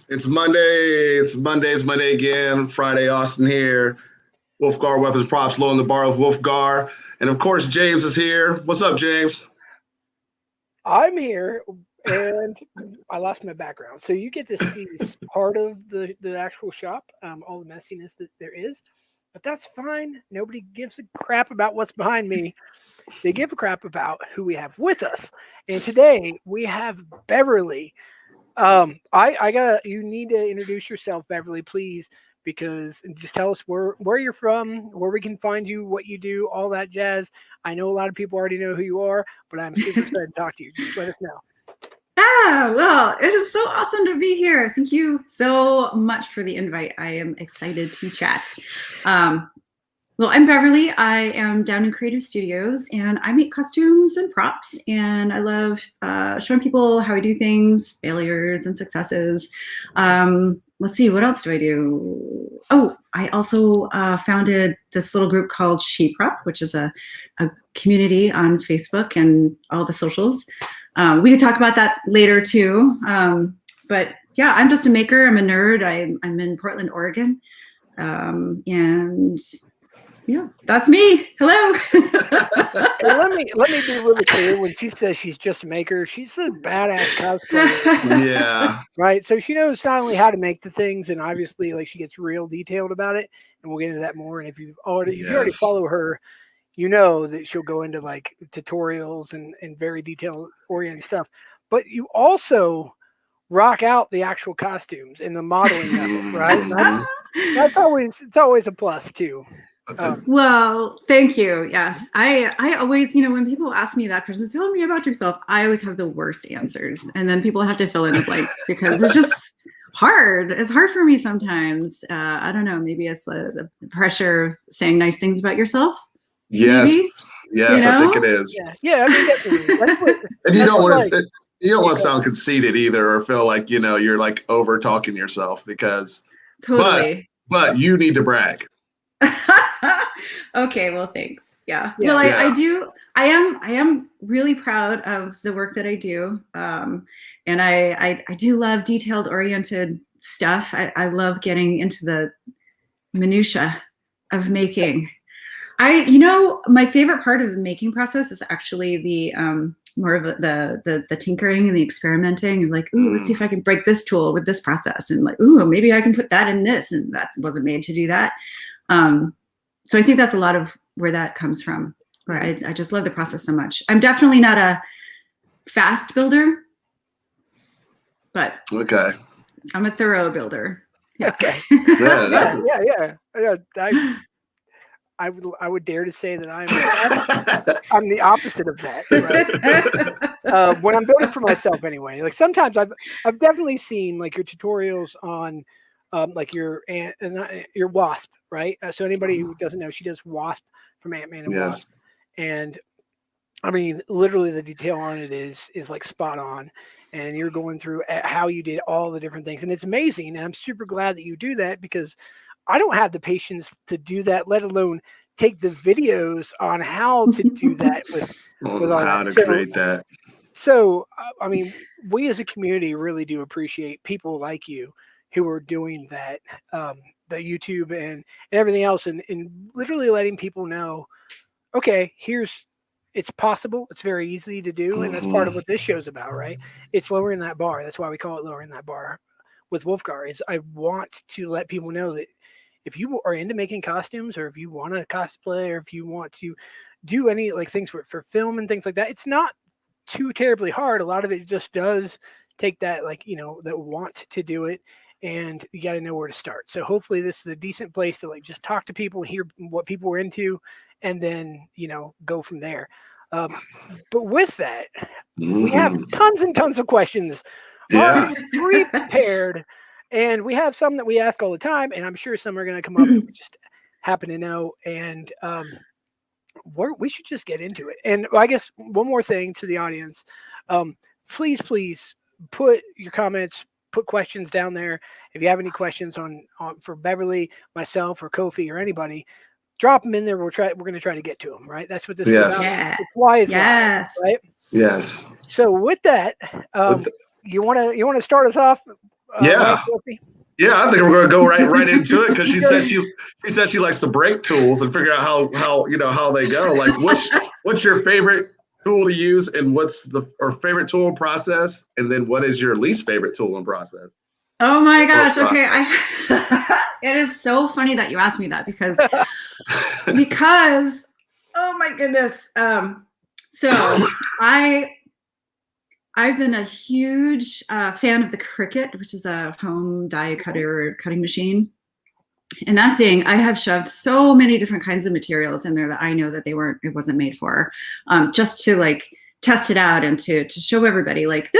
It's Monday. It's Monday. It's Monday again. Friday, Austin here. Wulfgar Weapons Props, low in the bar of Wulfgar. And of course, James is here. What's up, James? I'm here, and I lost my background. So you get to see part of the actual shop, all the messiness that there is. But that's fine. Nobody gives a crap about what's behind me. They give a crap about who we have with us. And today we have Beverly. I got you need to introduce yourself, Beverly, please, because and just tell us where you're from, where we can find you, what you do, all that jazz. I know a lot of people already know who you are, but I'm super excited to talk to you. Just let us know. Well, it is so awesome to be here. Thank you so much for the invite. I am excited to chat. Well, I'm Beverly. I am down in Creative Studios, and I make costumes and props, and I love showing people how I do things, failures and successes. Let's see, what else do I do? Oh, I also founded this little group called She Prop, which is a community on Facebook and all the socials. We could talk about that later too. But yeah, I'm just a maker. I'm a nerd. I'm in Portland, Oregon. And yeah, that's me. Hello. Hey, let me be really clear. When she says she's just a maker, she's a badass cosplayer. Yeah. Right. So she knows not only how to make the things, and obviously, like she gets real detailed about it, and we'll get into that more. And if you already follow her, you know that she'll go into like tutorials and very detail oriented stuff. But you also rock out the actual costumes and the modeling of it, right? That's always a plus too. Well, thank you. Yes. I always, when people ask me that question, tell me about yourself, I always have the worst answers. And then people have to fill in the blanks because it's just hard. It's hard for me sometimes. I don't know. Maybe it's the pressure of saying nice things about yourself. Yes. Maybe, yes, I think it is. Yeah. I mean, definitely. And you don't want to. You don't want to sound conceited either, or feel like you're like over talking yourself because. Totally. But you need to brag. Okay, well, thanks. Yeah. Well, I do. I am really proud of the work that I do. And I do love detailed oriented stuff. I love getting into the minutia of making. My favorite part of the making process is actually the more of the tinkering and the experimenting and like, ooh, let's see if I can break this tool with this process, and like, ooh, maybe I can put that in this, and that wasn't made to do that. So I think that's a lot of where that comes from, where I just love the process so much. I'm definitely not a fast builder, but okay, I'm a thorough builder. Yeah. Okay. Yeah. I would dare to say that I'm the opposite of that. Right? When I'm building for myself, anyway. Like sometimes I've definitely seen like your tutorials on like your Wasp, right? So anybody who doesn't know, she does Wasp from Ant-Man and Wasp, and I mean, literally the detail on it is like spot on, and you're going through how you did all the different things, and it's amazing. And I'm super glad that you do that because I don't have the patience to do that, let alone take the videos on how to do that with all how that. to create that. So, I mean, we as a community really do appreciate people like you who are doing that, the YouTube and everything else, and literally letting people know, okay, it's possible. It's very easy to do, and that's part of what this show's about, right? It's lowering that bar. That's why we call it lowering that bar with Wulfgar. Is I want to let people know that if you are into making costumes, or if you want to cosplay, or if you want to do any like things for film and things like that, it's not too terribly hard. A lot of it just does take that that want to do it, and you got to know where to start. So hopefully this is a decent place to like just talk to people and hear what people are into, and then go from there. But with that, we have tons and tons of questions pre-prepared, and we have some that we ask all the time, and I'm sure some are going to come up that we just happen to know. And we should just get into it. And I guess one more thing to the audience, please put your comments, put questions down there. If you have any questions on for Beverly, myself, or Kofi, or anybody, drop them in there. We're going to try to get to them. Right? That's what this is about. Yeah. Why is live, right? Yes. So with that, you want to start us off Yeah. Yeah, I think we're going to go right into it because she says she likes to break tools and figure out how they go. Like, what's your favorite tool to use, and what's or favorite tool and process, and then what is your least favorite tool and process? Oh my gosh! Okay, it is so funny that you asked me that because oh my goodness. So I've been a huge fan of the Cricut, which is a home die cutter cutting machine. And that thing, I have shoved so many different kinds of materials in there that I know that it wasn't made for, just to like test it out and to show everybody like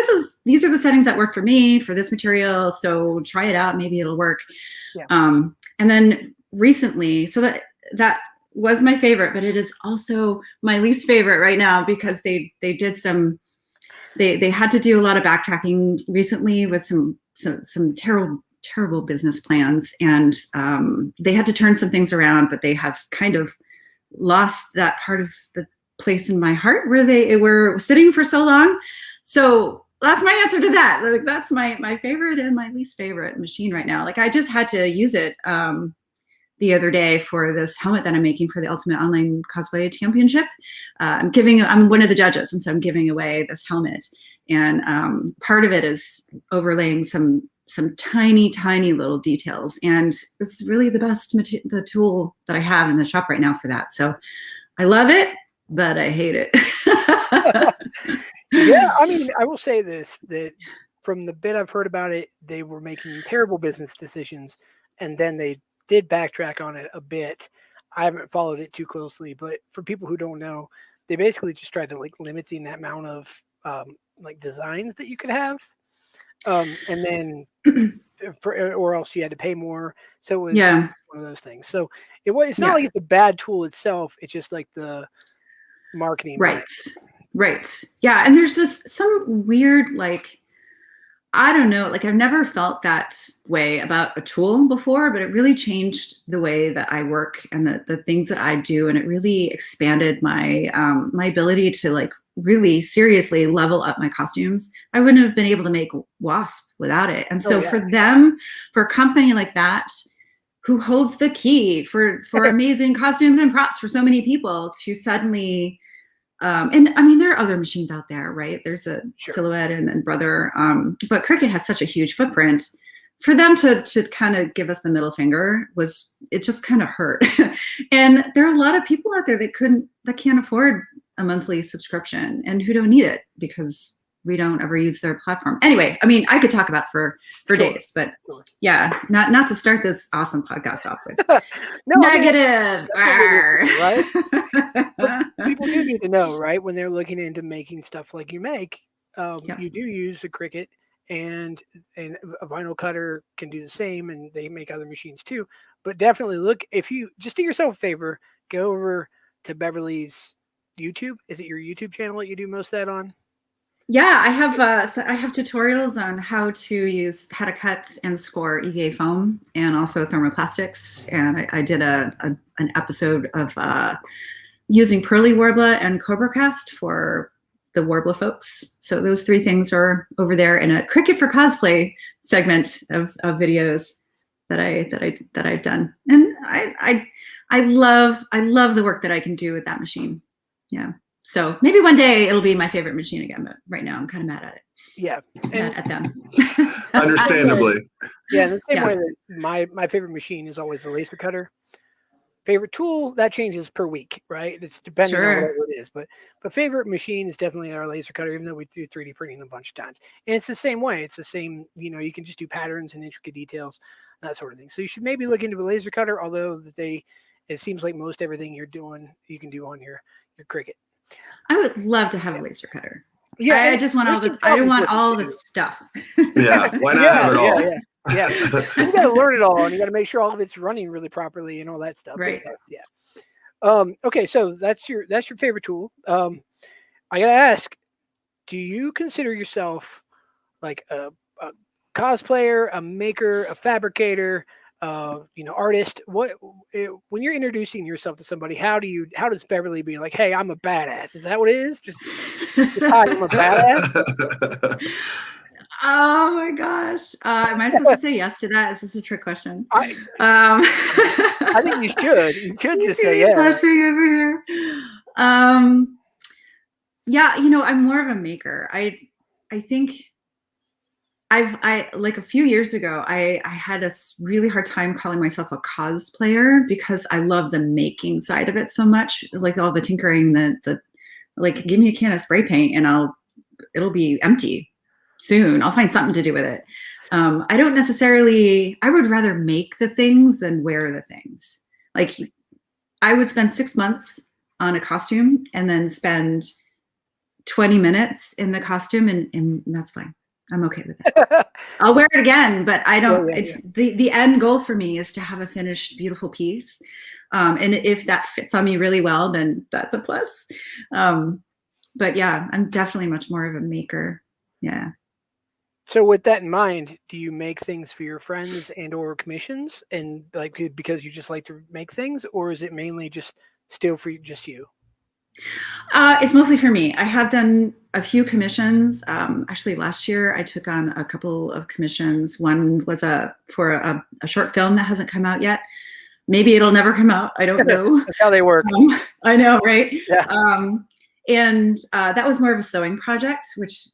these are the settings that work for me for this material. So try it out, maybe it'll work. Yeah. And then recently, so that was my favorite, but it is also my least favorite right now because they did some. They had to do a lot of backtracking recently with some terrible business plans, and they had to turn some things around, but they have kind of lost that part of the place in my heart where they were sitting for so long. So that's my answer to that. Like, that's my favorite and my least favorite machine right now. Like, I just had to use it the other day for this helmet that I'm making for the Ultimate Online Cosplay Championship. I'm one of the judges, and so I'm giving away this helmet. And part of it is overlaying some tiny little details. And this is really the tool that I have in the shop right now for that. So I love it, but I hate it. Yeah, I mean, I will say this, that from the bit I've heard about it, they were making terrible business decisions, and then they did backtrack on it a bit. I haven't followed it too closely, but for people who don't know, they basically just tried to like limit the amount of like designs that you could have, and then or else you had to pay more. So it was one of those things. So it's not like it's a bad tool itself. It's just like the marketing. Right. Yeah, and there's just some weird like. I don't know, like I've never felt that way about a tool before, but it really changed the way that I work and the things that I do. And it really expanded my my ability to like really seriously level up my costumes. I wouldn't have been able to make Wasp without it. And so for a company like that, who holds the key for amazing costumes and props for so many people to suddenly and I mean, there are other machines out there, right? There's a Silhouette and then Brother, but Cricut has such a huge footprint. For them to kind of give us the middle finger it just kind of hurt. And there are a lot of people out there that can't afford a monthly subscription and who don't need it because we don't ever use their platform. Anyway, I mean, I could talk about for days, but yeah, not to start this awesome podcast off with negative. Right? People do need to know, right? When they're looking into making stuff like you make, you do use a Cricut, and a vinyl cutter can do the same, and they make other machines too. But definitely look, if you just do yourself a favor, go over to Beverly's YouTube. Is it your YouTube channel that you do most of that on? Yeah, I have tutorials on how to cut and score EVA foam and also thermoplastics. And I did an episode of using Pearly Warbler and Cobra Cast for the Warbler folks. So those three things are over there in a Cricut for Cosplay segment of videos that I've done. And I love the work that I can do with that machine. Yeah. So maybe one day it'll be my favorite machine again, but right now I'm kind of mad at it. Yeah. Mad at them. Understandably. Yeah, the same way that my favorite machine is always the laser cutter. Favorite tool, that changes per week, right? It's depending on whatever it is. But favorite machine is definitely our laser cutter, even though we do 3D printing a bunch of times. And it's the same way. It's the same, you can just do patterns and intricate details, that sort of thing. So you should maybe look into a laser cutter, although it seems like most everything you're doing, you can do on your Cricut. I would love to have a laser cutter. Yeah, I just want I don't want all the stuff. Yeah, why not have it all? Yeah. You got to learn it all, and you got to make sure all of it's running really properly and all that stuff. Right. Okay, so that's your favorite tool. I gotta ask, do you consider yourself like a cosplayer, a maker, a fabricator, artist? When you're introducing yourself to somebody, how does Beverly be like, hey, I'm a badass? Is that what it is? Just hi, I'm a badass? Oh my gosh. Am I supposed to say yes to that? Is this a trick question? I think you should. You should just say yeah. Blushing over here. Yeah, I'm more of a maker. I think I like a few years ago, I had a really hard time calling myself a cosplayer because I love the making side of it so much, like all the tinkering, the like, give me a can of spray paint and it'll be empty soon. I'll find something to do with it. I don't necessarily, I would rather make the things than wear the things. Like I would spend 6 months on a costume and then spend 20 minutes in the costume and that's fine. I'm okay with it. I'll wear it again, but I don't, the end goal for me is to have a finished, beautiful piece. And if that fits on me really well, then that's a plus. But yeah, I'm definitely much more of a maker. Yeah. So with that in mind, do you make things for your friends and or commissions and like because you just like to make things, or is it mainly just still for just you? It's mostly for me. I have done a few commissions. Actually, last year I took on a couple of commissions. One was for a short film that hasn't come out yet. Maybe it'll never come out. I don't know. That's how they work. I know, right? Yeah. And that was more of a sewing project, which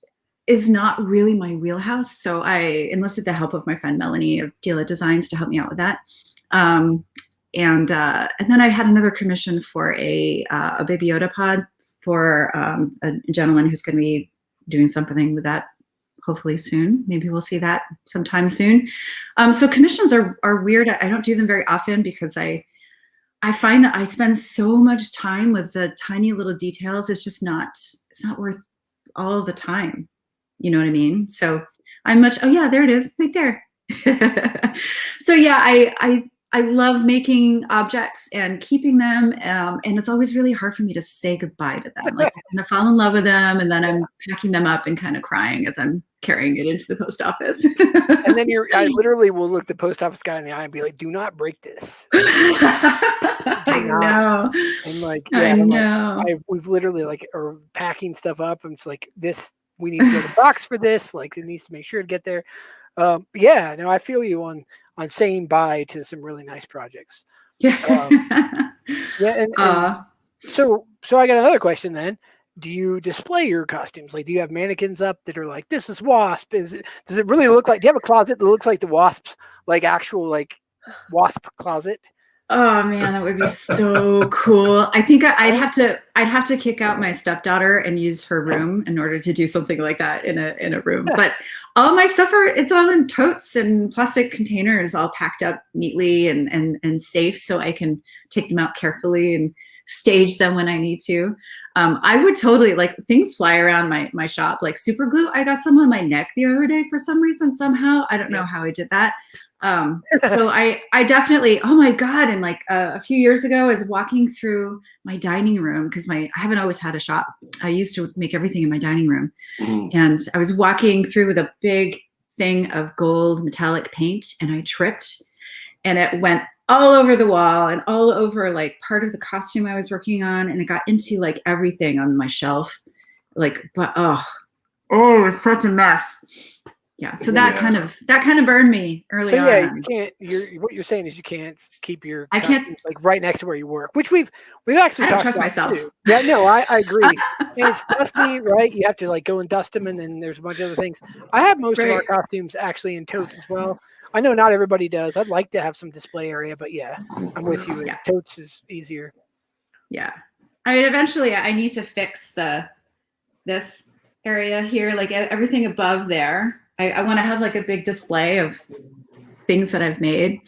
is not really my wheelhouse. So I enlisted the help of my friend Melanie of Dila Designs to help me out with that. And then I had another commission for a Baby Yoda pod for a gentleman who's going to be doing something with that hopefully soon. Maybe we'll see that sometime soon. So commissions are weird. I don't do them very often because I find that I spend so much time with the tiny little details. It's not worth all the time. You know what I mean? So oh yeah, there it is right there. So yeah, I love making objects and keeping them. And it's always really hard for me to say goodbye to them. Like I kind of fall in love with them and then I'm packing them up and kind of crying as I'm carrying it into the post office. And then I literally will look the post office guy in the eye and be like, do not break this. I know. I'm like, yeah, I know. We've literally are packing stuff up. I'm just like, we need to get a box for this. Like it needs to make sure to get there. Yeah, no, I feel you on saying bye to some really nice projects. Yeah. Yeah. And so I got another question then. Do you display your costumes? Like, do you have mannequins up that are like, this is Wasp? Does it really look like, do you have a closet that looks like the Wasp's, like actual like Wasp closet? Oh man, that would be so cool. I think I'd have to kick out my stepdaughter and use her room in order to do something like that in a room. But all my stuff it's all in totes and plastic containers, all packed up neatly and safe, so I can take them out carefully and stage them when I need to. I would totally, like, things fly around my shop, like super glue. I got some on my neck the other day for some reason, somehow. I don't know how I did that. So I definitely, oh my God. And like a few years ago, I was walking through my dining room because I haven't always had a shop. I used to make everything in my dining room. Mm-hmm. And I was walking through with a big thing of gold metallic paint and I tripped and it went all over the wall and all over like part of the costume I was working on. And it got into like everything on my shelf. Like, but oh, it was such a mess. Yeah, so that kind of burned me early on. So yeah, you can't. What you're saying is you can't keep your. I can't like right next to where you work, which we've actually. I don't trust myself. Too. Yeah, no, I agree. And it's dusty, right? You have to like go and dust them, and then there's a bunch of other things. I have most of our costumes actually in totes as well. I know not everybody does. I'd like to have some display area, but yeah, I'm with you. Yeah. Totes is easier. Yeah, I mean, eventually, I need to fix this area here, like everything above there. I want to have like a big display of things that I've made.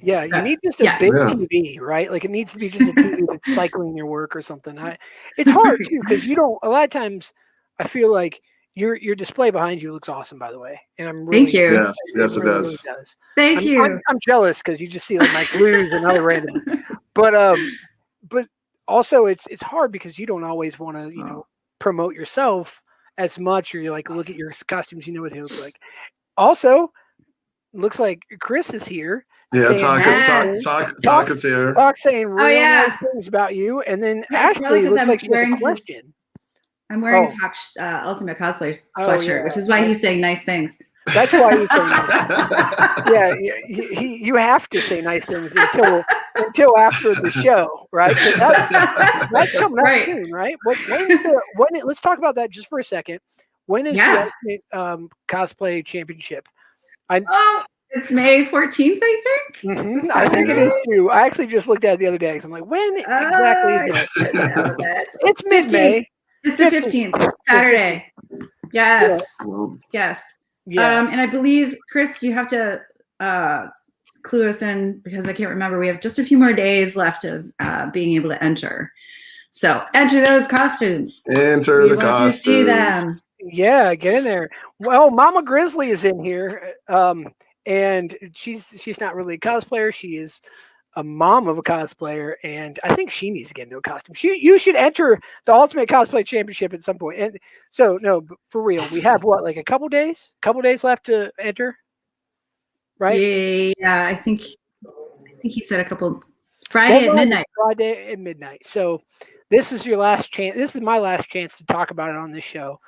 Yeah, you need just a big TV, right? Like it needs to be just a TV that's cycling your work or something. It's hard too because you don't. A lot of times, I feel like your display behind you looks awesome. By the way, and I'm really thank you. Yes, it does. Really does. Thank you. I'm jealous because you just see like my glues and other random. But also it's hard because you don't always want to promote yourself as much, or you like look at your costumes, you know what he looks like. Also, looks like Chris is here. Yeah, Talk is here. Talk saying really nice things about you, and then Ashley looks like she has a question. I'm wearing Ultimate Cosplay sweatshirt, which is why he's saying nice things. That's why he's saying nice things. Yeah, you have to say nice things until after the show, right? That's coming up soon, right? Let's talk about that just for a second. When is the Ultimate Cosplay Championship? It's May 14th, I think. Mm-hmm. I think it is too. I actually just looked at it the other day because I'm like, when exactly is that? It's mid-May. It's the 15th, Saturday. Yes. Yes. Yeah. And I believe, Chris, you have to clue us in because I can't remember. We have just a few more days left of being able to enter. So enter those costumes. Enter the costumes. See them. Yeah, get in there. Well, Mama Grizzly is in here. And she's not really a cosplayer. She is a mom of a cosplayer, and I think she needs to get into a costume. You should enter the Ultimate Cosplay Championship at some point. And so, no, for real, we have what, like a couple days left to enter, right? Yeah, I think he said a couple. Friday at midnight. Friday at midnight. So this is your last chance. This is my last chance to talk about it on this show.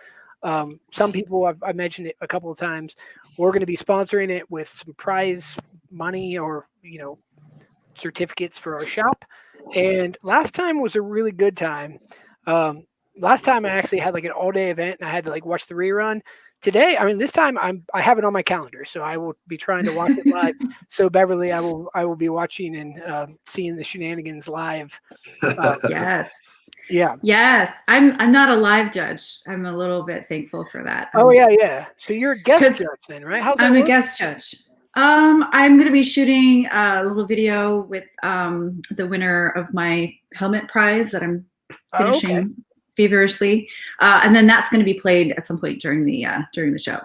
Some people I mentioned it a couple of times. We're going to be sponsoring it with some prize money or, certificates for our shop. And last time was a really good time. Last time I actually had like an all day event and I had to like watch the rerun. Today, this time I have it on my calendar, so I will be trying to watch it live. So Beverly, I will be watching and seeing the shenanigans live. Yes. Yeah. Yes. I'm not a live judge. I'm a little bit thankful for that. Oh yeah. So you're a guest judge then, right? How's that I'm work? a guest judge. I'm going to be shooting a little video with the winner of my helmet prize that I'm finishing feverishly, and then that's going to be played at some point during the show.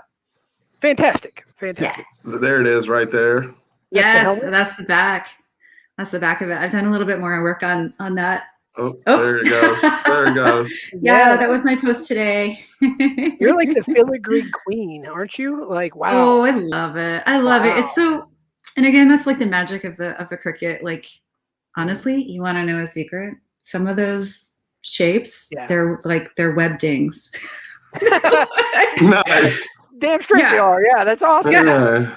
Fantastic. Yeah. There it is, right there. Yes, that's the back. That's the back of it. I've done a little bit more work on that. Oh, there it goes. There it goes. Yeah, that was my post today. You're like the filigree queen, aren't you? Like, wow. Oh, I love it. I love it. It's so, and again, that's like the magic of the Cricut. Like, honestly, you want to know a secret? Some of those shapes, they're web dings. Nice. Damn straight they are. Yeah, that's awesome. Yeah,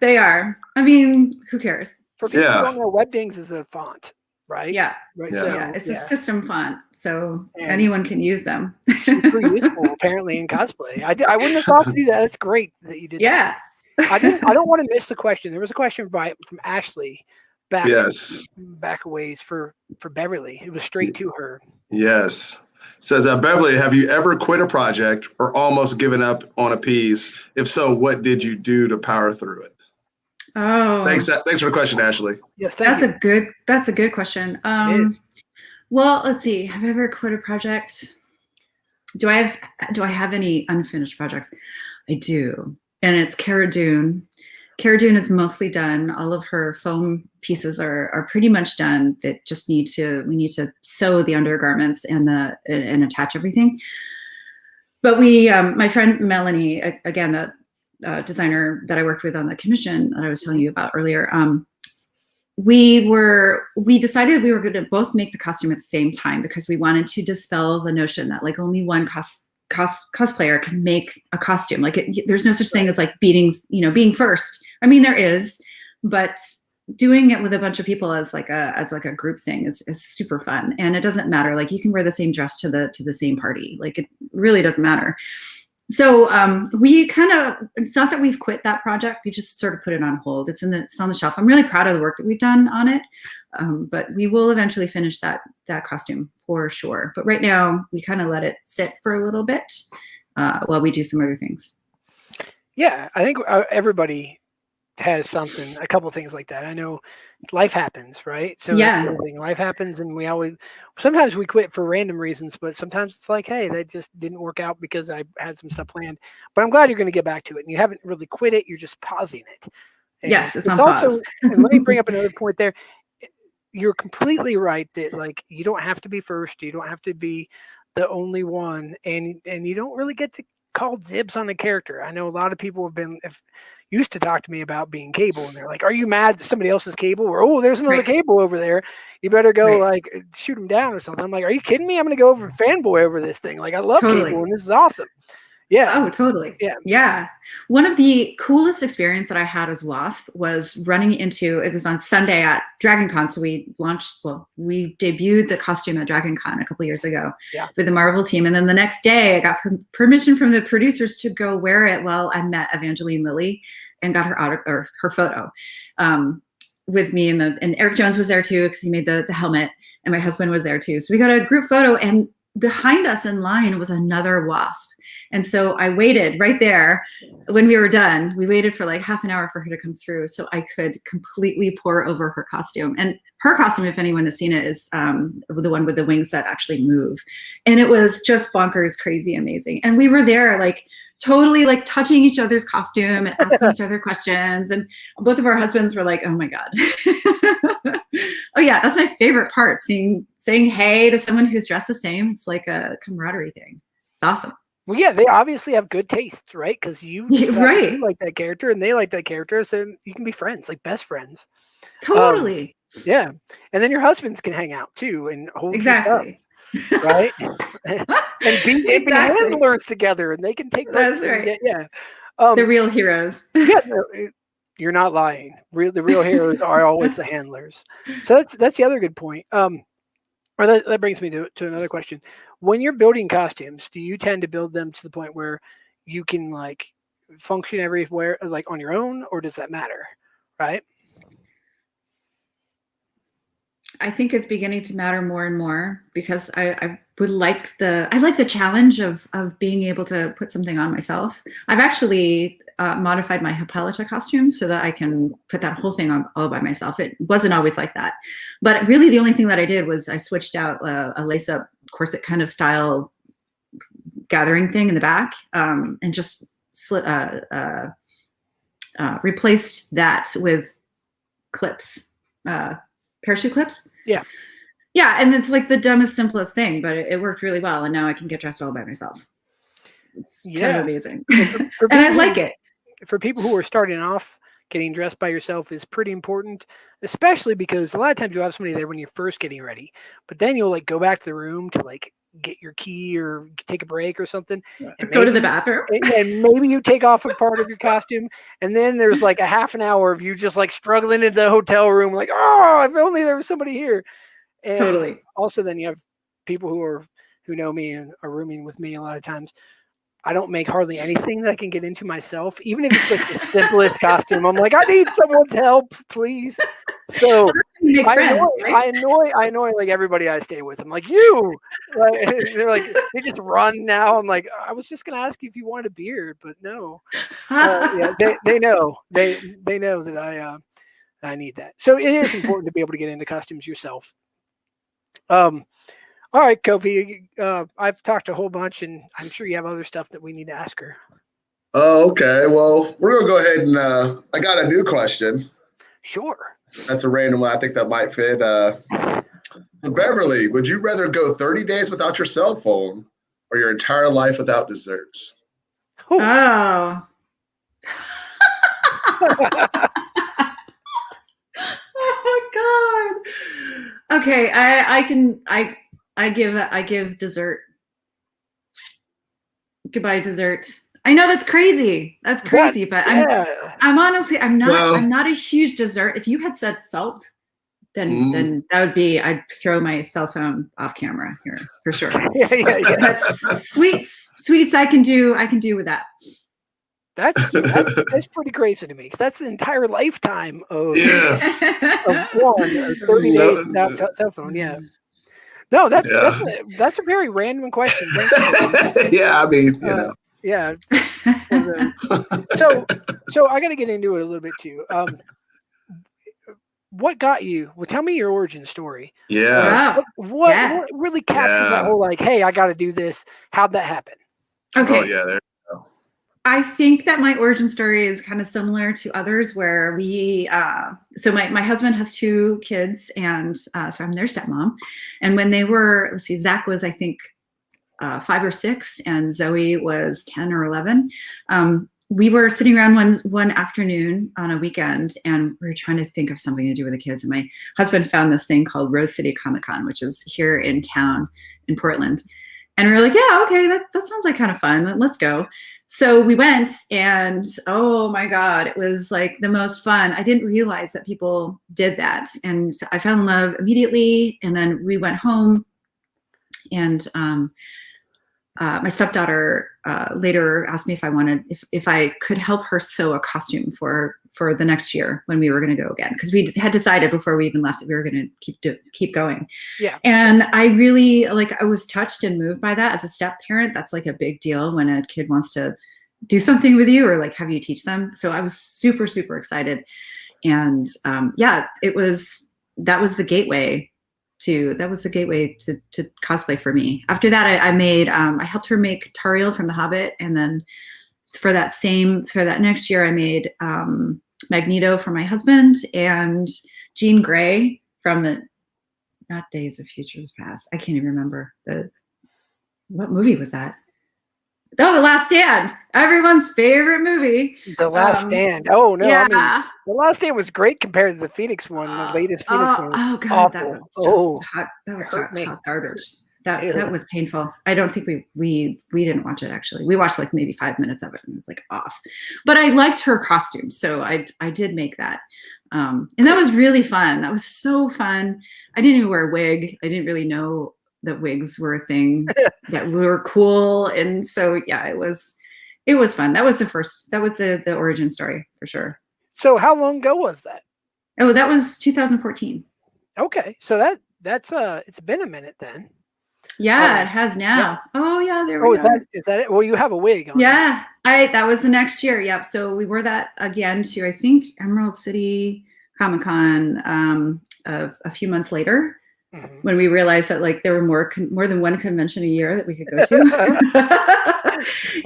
they are. I mean, who cares? For people who don't know, webdings is a font, right? Yeah. Right. Yeah. So, it's a system font, so anyone can use them. Super useful, apparently, in cosplay. I wouldn't have thought to do that. That's great that you did. Yeah. I don't want to miss the question. There was a question from Ashley back a ways for Beverly. It was straight to her. Yes. Says, Beverly, have you ever quit a project or almost given up on a piece? If so, what did you do to power through it? Oh, thanks for the question, Ashley. Yes, that's a good question. Well, let's see. Have I ever quit a project? Do I have any unfinished projects? I do, and it's Cara Dune. Cara Dune is mostly done. All of her foam pieces are pretty much done. That just we need to sew the undergarments and attach everything. But my friend Melanie, again, the designer that I worked with on the commission that I was telling you about earlier, we decided we were going to both make the costume at the same time because we wanted to dispel the notion that like only one cosplayer can make a costume. Like there's no such thing as like being first. I mean, there is, but doing it with a bunch of people as like a group thing is super fun. And it doesn't matter. Like you can wear the same dress to the same party. Like it really doesn't matter. So it's not that we've quit that project. We just sort of put it on hold. It's on the shelf. I'm really proud of the work that we've done on it. But we will eventually finish that costume for sure. But right now we kind of let it sit for a little bit while we do some other things. Yeah, I think everybody has something, a couple things like that. I know life happens, right? So life happens, and sometimes we quit for random reasons, but sometimes it's like, hey, that just didn't work out because I had some stuff planned. But I'm glad you're going to get back to it, and you haven't really quit it. You're just pausing it. And yes, it's on pause. And let me bring up another point there. You're completely right that like you don't have to be first. You don't have to be the only one, and you don't really get to call dibs on the character. I know a lot of people have been, used to talk to me about being cable, and they're like, "Are you mad that somebody else's cable?" Or, "Oh, there's another Right. cable over there. You better go Right. like shoot them down or something." I'm like, "Are you kidding me? I'm gonna go over and fanboy over this thing. Like, I love Totally. cable, and this is awesome." Yeah, Oh, totally. yeah, Yeah. One of the coolest experience that I had as WASP was running into, it was on Sunday at Dragon Con. So we debuted the costume at Dragon Con a couple years ago with the Marvel team. And then the next day I got permission from the producers to go wear it. Well, I met Evangeline Lilly and got her photo with me. And Eric Jones was there too, because he made the helmet, and my husband was there too. So we got a group photo, and behind us in line was another WASP. And so I waited right there when we were done. We waited for like half an hour for her to come through so I could completely pour over her costume. And her costume, if anyone has seen it, is the one with the wings that actually move. And it was just bonkers, crazy, amazing. And we were there like totally like touching each other's costume and asking each other questions. And both of our husbands were like, "Oh my God." Oh yeah, that's my favorite part, saying hey to someone who's dressed the same. It's like a camaraderie thing. It's awesome. Well, yeah, they obviously have good tastes, right? Because you like that character and they like that character, so you can be friends, like best friends. Totally. Yeah, and then your husbands can hang out too and hold exactly. your stuff, right? And be handlers together, and they can take that's right. The real heroes. Yeah, you're not lying. The real heroes are always the handlers. So that's the other good point. Or that brings me to another question. When you're building costumes, do you tend to build them to the point where you can like function everywhere, like on your own, or does that matter? Right? I think it's beginning to matter more and more, because I like the challenge of being able to put something on myself. I've actually modified my Hippolyta costume so that I can put that whole thing on all by myself. It wasn't always like that, but really the only thing that I did was I switched out a lace-up corset kind of style gathering thing in the back, and just replaced that with clips. Parachute clips. Yeah. And it's like the dumbest, simplest thing, but it worked really well. And now I can get dressed all by myself. It's kind of amazing. And I like it. For people who are starting off, getting dressed by yourself is pretty important, especially because a lot of times you'll have somebody there when you're first getting ready, but then you'll like go back to the room to like get your key or take a break or something, and go to the bathroom, and maybe you take off a part of your costume, and then there's like a half an hour of you just like struggling in the hotel room, like, oh, if only there was somebody here. And totally. Also, then you have people who know me and are rooming with me a lot of times. I don't make hardly anything that I can get into myself, even if it's like the simplest costume. I'm like, I need someone's help, please. So I annoy like everybody I stay with. I'm like, you. They're like, they just run now. I'm like, I was just gonna ask you if you wanted a beard, but no. They know that I need that. So it is important to be able to get into costumes yourself. All right, Kofi, I've talked a whole bunch, and I'm sure you have other stuff that we need to ask her. Oh, okay. Well, we're going to go ahead and I got a new question. Sure. That's a random one. I think that might fit. Beverly, would you rather go 30 days without your cell phone or your entire life without desserts? Oh. Oh, God. Okay, I give dessert. Goodbye, dessert. I know that's crazy. That's crazy, but I'm honestly I'm not a huge dessert. If you had said salt, then that would be, I'd throw my cell phone off camera here for sure. But sweets I can do with that. That's pretty crazy to me, because that's the entire lifetime of 30 days without cell phone. Yeah. No, that's a very random question. Yeah, I mean, you know. Yeah. So I got to get into it a little bit too. What got you? Well, tell me your origin story. Yeah. What really captured that whole like, hey, I got to do this? How'd that happen? Okay. Oh yeah, there you go. I think that my origin story is kind of similar to others, where we, so my husband has 2 kids, and so I'm their stepmom. And when they were, let's see, Zach was, I think, 5 or 6, and Zoe was 10 or 11. we were sitting around one afternoon on a weekend, and we were trying to think of something to do with the kids. And my husband found this thing called Rose City Comic Con, which is here in town in Portland. And we were like, yeah, okay, that sounds like kind of fun. Let's go. So we went, and oh my God, it was like the most fun. I didn't realize that people did that. And I fell in love immediately. And then we went home, and my stepdaughter later asked me if I could help her sew a costume for the next year when we were going to go again, because we had decided before we even left that we were going to keep going. Yeah. And I really I was touched and moved by that as a step parent. That's like a big deal when a kid wants to do something with you or like have you teach them. So I was super, super excited. And that was the gateway to cosplay for me. After that, I helped her make Tariel from The Hobbit, and then for that next year, I made Magneto for my husband, and Jean Grey from not Days of Futures Past. I can't even remember what movie was that? Oh, The Last Stand, everyone's favorite movie. The Last Stand. Oh no, yeah. I mean, The Last Stand was great compared to the Phoenix one. The latest Phoenix one. Oh God, awful. that was just hot. That was hot garbage. That was painful. I don't think we didn't watch it actually. We watched like maybe 5 minutes of it, and it was like off. But I liked her costume, so I did make that, and that was really fun. That was so fun. I didn't even wear a wig. I didn't really know that wigs were a thing that were cool, and so yeah, it was fun. That was the origin story for sure. So how long ago was that? Oh, that was 2014. Okay, so that's it's been a minute then. Yeah, it has now. Yeah. Oh yeah, there we go. Is that it? Well, you have a wig on. Yeah, that was the next year. Yep. So we wore that again to, I think, Emerald City Comic Con a few months later, when we realized that like there were more than one convention a year that we could go to.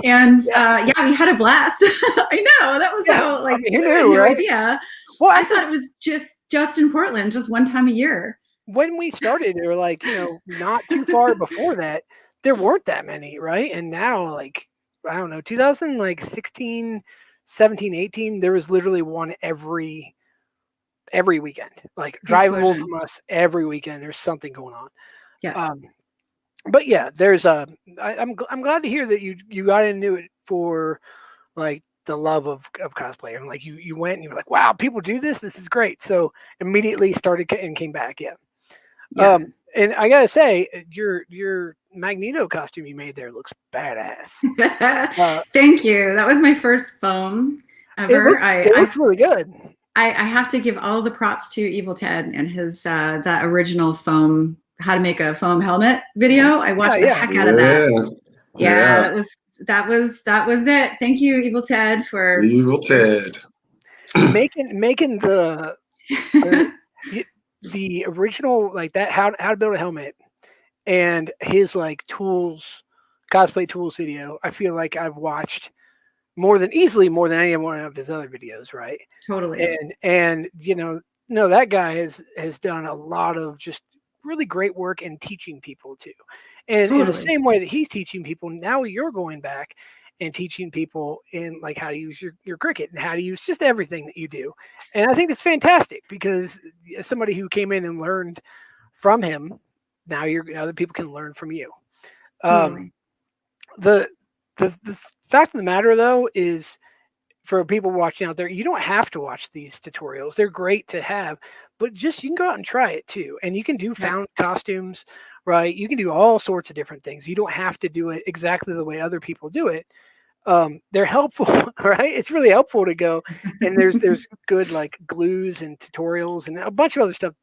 And we had a blast. I know, that was how like you knew, no right? idea. Well, I thought it was just in Portland, just one time a year. When we started, there were like, not too far before that, there weren't that many, right? And now, like, I don't know, 2016, 17, 18, there was literally one every weekend. Like drivable from us every weekend. There's something going on. Yeah. But yeah, there's I'm glad to hear that you got into it for like the love of cosplay, and like you went and you were like, wow, people do this. This is great. So immediately started and came back. Yeah. And I gotta say, your Magneto costume you made there looks badass. Thank you. That was my first foam ever. It looks really good. I have to give all the props to Evil Ted and his that original foam, how to make a foam helmet video. I watched the heck out of that. Yeah, that was it. Thank you, Evil Ted, for making the original, like that how to build a helmet, and his like cosplay tools video. I feel like I've watched more than any one of his other videos, right? Totally. And that guy has done a lot of just really great work in teaching people too. And in the same way that he's teaching people, now you're going back and teaching people in like how to use your Cricut and how to use just everything that you do. And I think that's fantastic, because as somebody who came in and learned from him, now other people can learn from you. The fact of the matter though is, for people watching out there, you don't have to watch these tutorials. They're great to have, but just you can go out and try it too. And you can do found costumes, right? You can do all sorts of different things. You don't have to do it exactly the way other people do it. They're helpful, right? It's really helpful to go, and there's good like glues and tutorials and a bunch of other stuff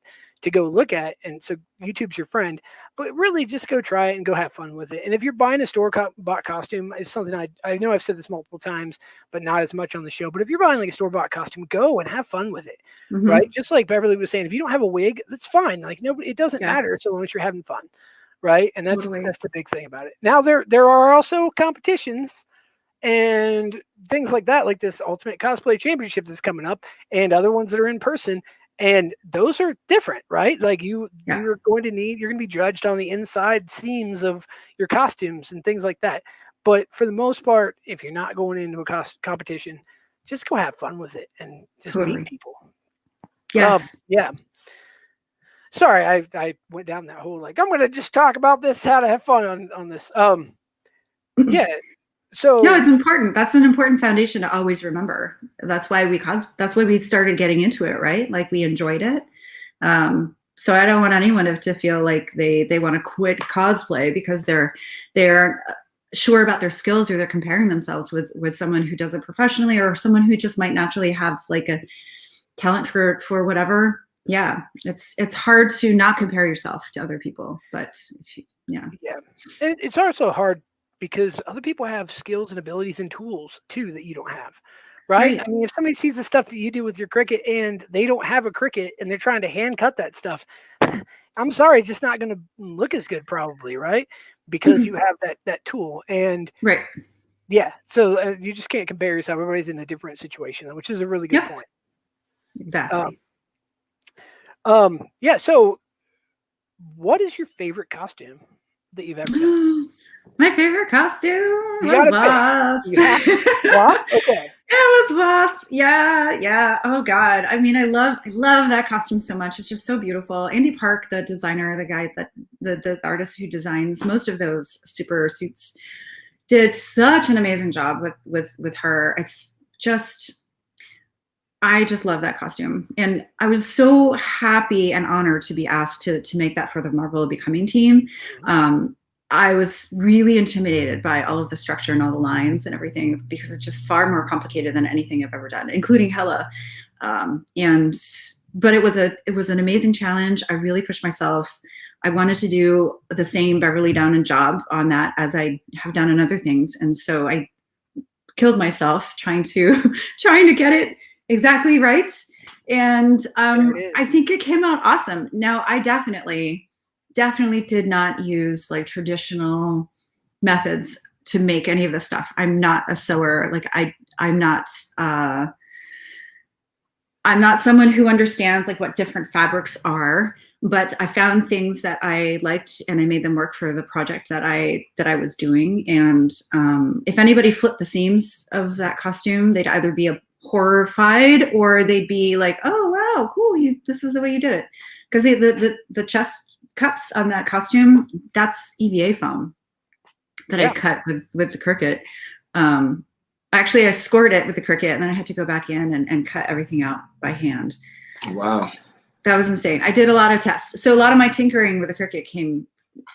to go look at. And so YouTube's your friend, but really just go try it and go have fun with it. And if you're buying a store-bought costume, it's something I know I've said this multiple times, but not as much on the show. But if you're buying like a store-bought costume, go and have fun with it, right? Just like Beverly was saying, if you don't have a wig, that's fine. Like it doesn't matter so long as you're having fun, right? And that's the big thing about it. Now there are also competitions and things like that, like this Ultimate Cosplay Championship that's coming up, and other ones that are in person. And those are different, right? Like you're going to be judged on the inside seams of your costumes and things like that. But for the most part, if you're not going into a competition, just go have fun with it and just Totally. meet people. Yes. Yeah. Sorry, I went down that whole like I'm gonna just talk about this, how to have fun on this. Yeah. So no, it's important. That's an important foundation to always remember. That's why we started getting into it, right? Like we enjoyed it. So I don't want anyone to feel like they want to quit cosplay because they're sure about their skills, or they're comparing themselves with someone who does it professionally, or someone who just might naturally have like a talent for whatever. Yeah, it's hard to not compare yourself to other people, but yeah. And it's also hard because other people have skills and abilities and tools too that you don't have. Right? I mean, if somebody sees the stuff that you do with your Cricut and they don't have a Cricut and they're trying to hand cut that stuff, I'm sorry, it's just not going to look as good probably, right? Because you have that tool. And right. Yeah, so you just can't compare yourself. Everybody's in a different situation, which is a really good point. Exactly. Yeah, so what is your favorite costume that you've ever done? My favorite costume was Wasp. Wasp? Okay. It was Wasp. Yeah. Oh God. I mean, I love that costume so much. It's just so beautiful. Andy Park, the designer, the guy that the artist who designs most of those super suits, did such an amazing job with her. It's just, I just love that costume. And I was so happy and honored to be asked to make that for the Marvel Becoming team. I was really intimidated by all of the structure and all the lines and everything, because it's just far more complicated than anything I've ever done, including Hela. But it was an amazing challenge. I really pushed myself. I wanted to do the same Beverly Downen job on that as I have done in other things. And so I killed myself trying to get it exactly right. And I think it came out awesome. Now, I definitely did not use like traditional methods to make any of this stuff. I'm not a sewer. Like I'm not someone who understands like what different fabrics are, but I found things that I liked and I made them work for the project that I was doing. And if anybody flipped the seams of that costume, they'd either be horrified or they'd be like, oh wow, cool, this is the way you did it. Because the chest cuts on that costume, that's EVA foam that I cut with the Cricut. Actually, I scored it with the Cricut, and then I had to go back in and cut everything out by hand. Wow. That was insane. I did a lot of tests. So a lot of my tinkering with the Cricut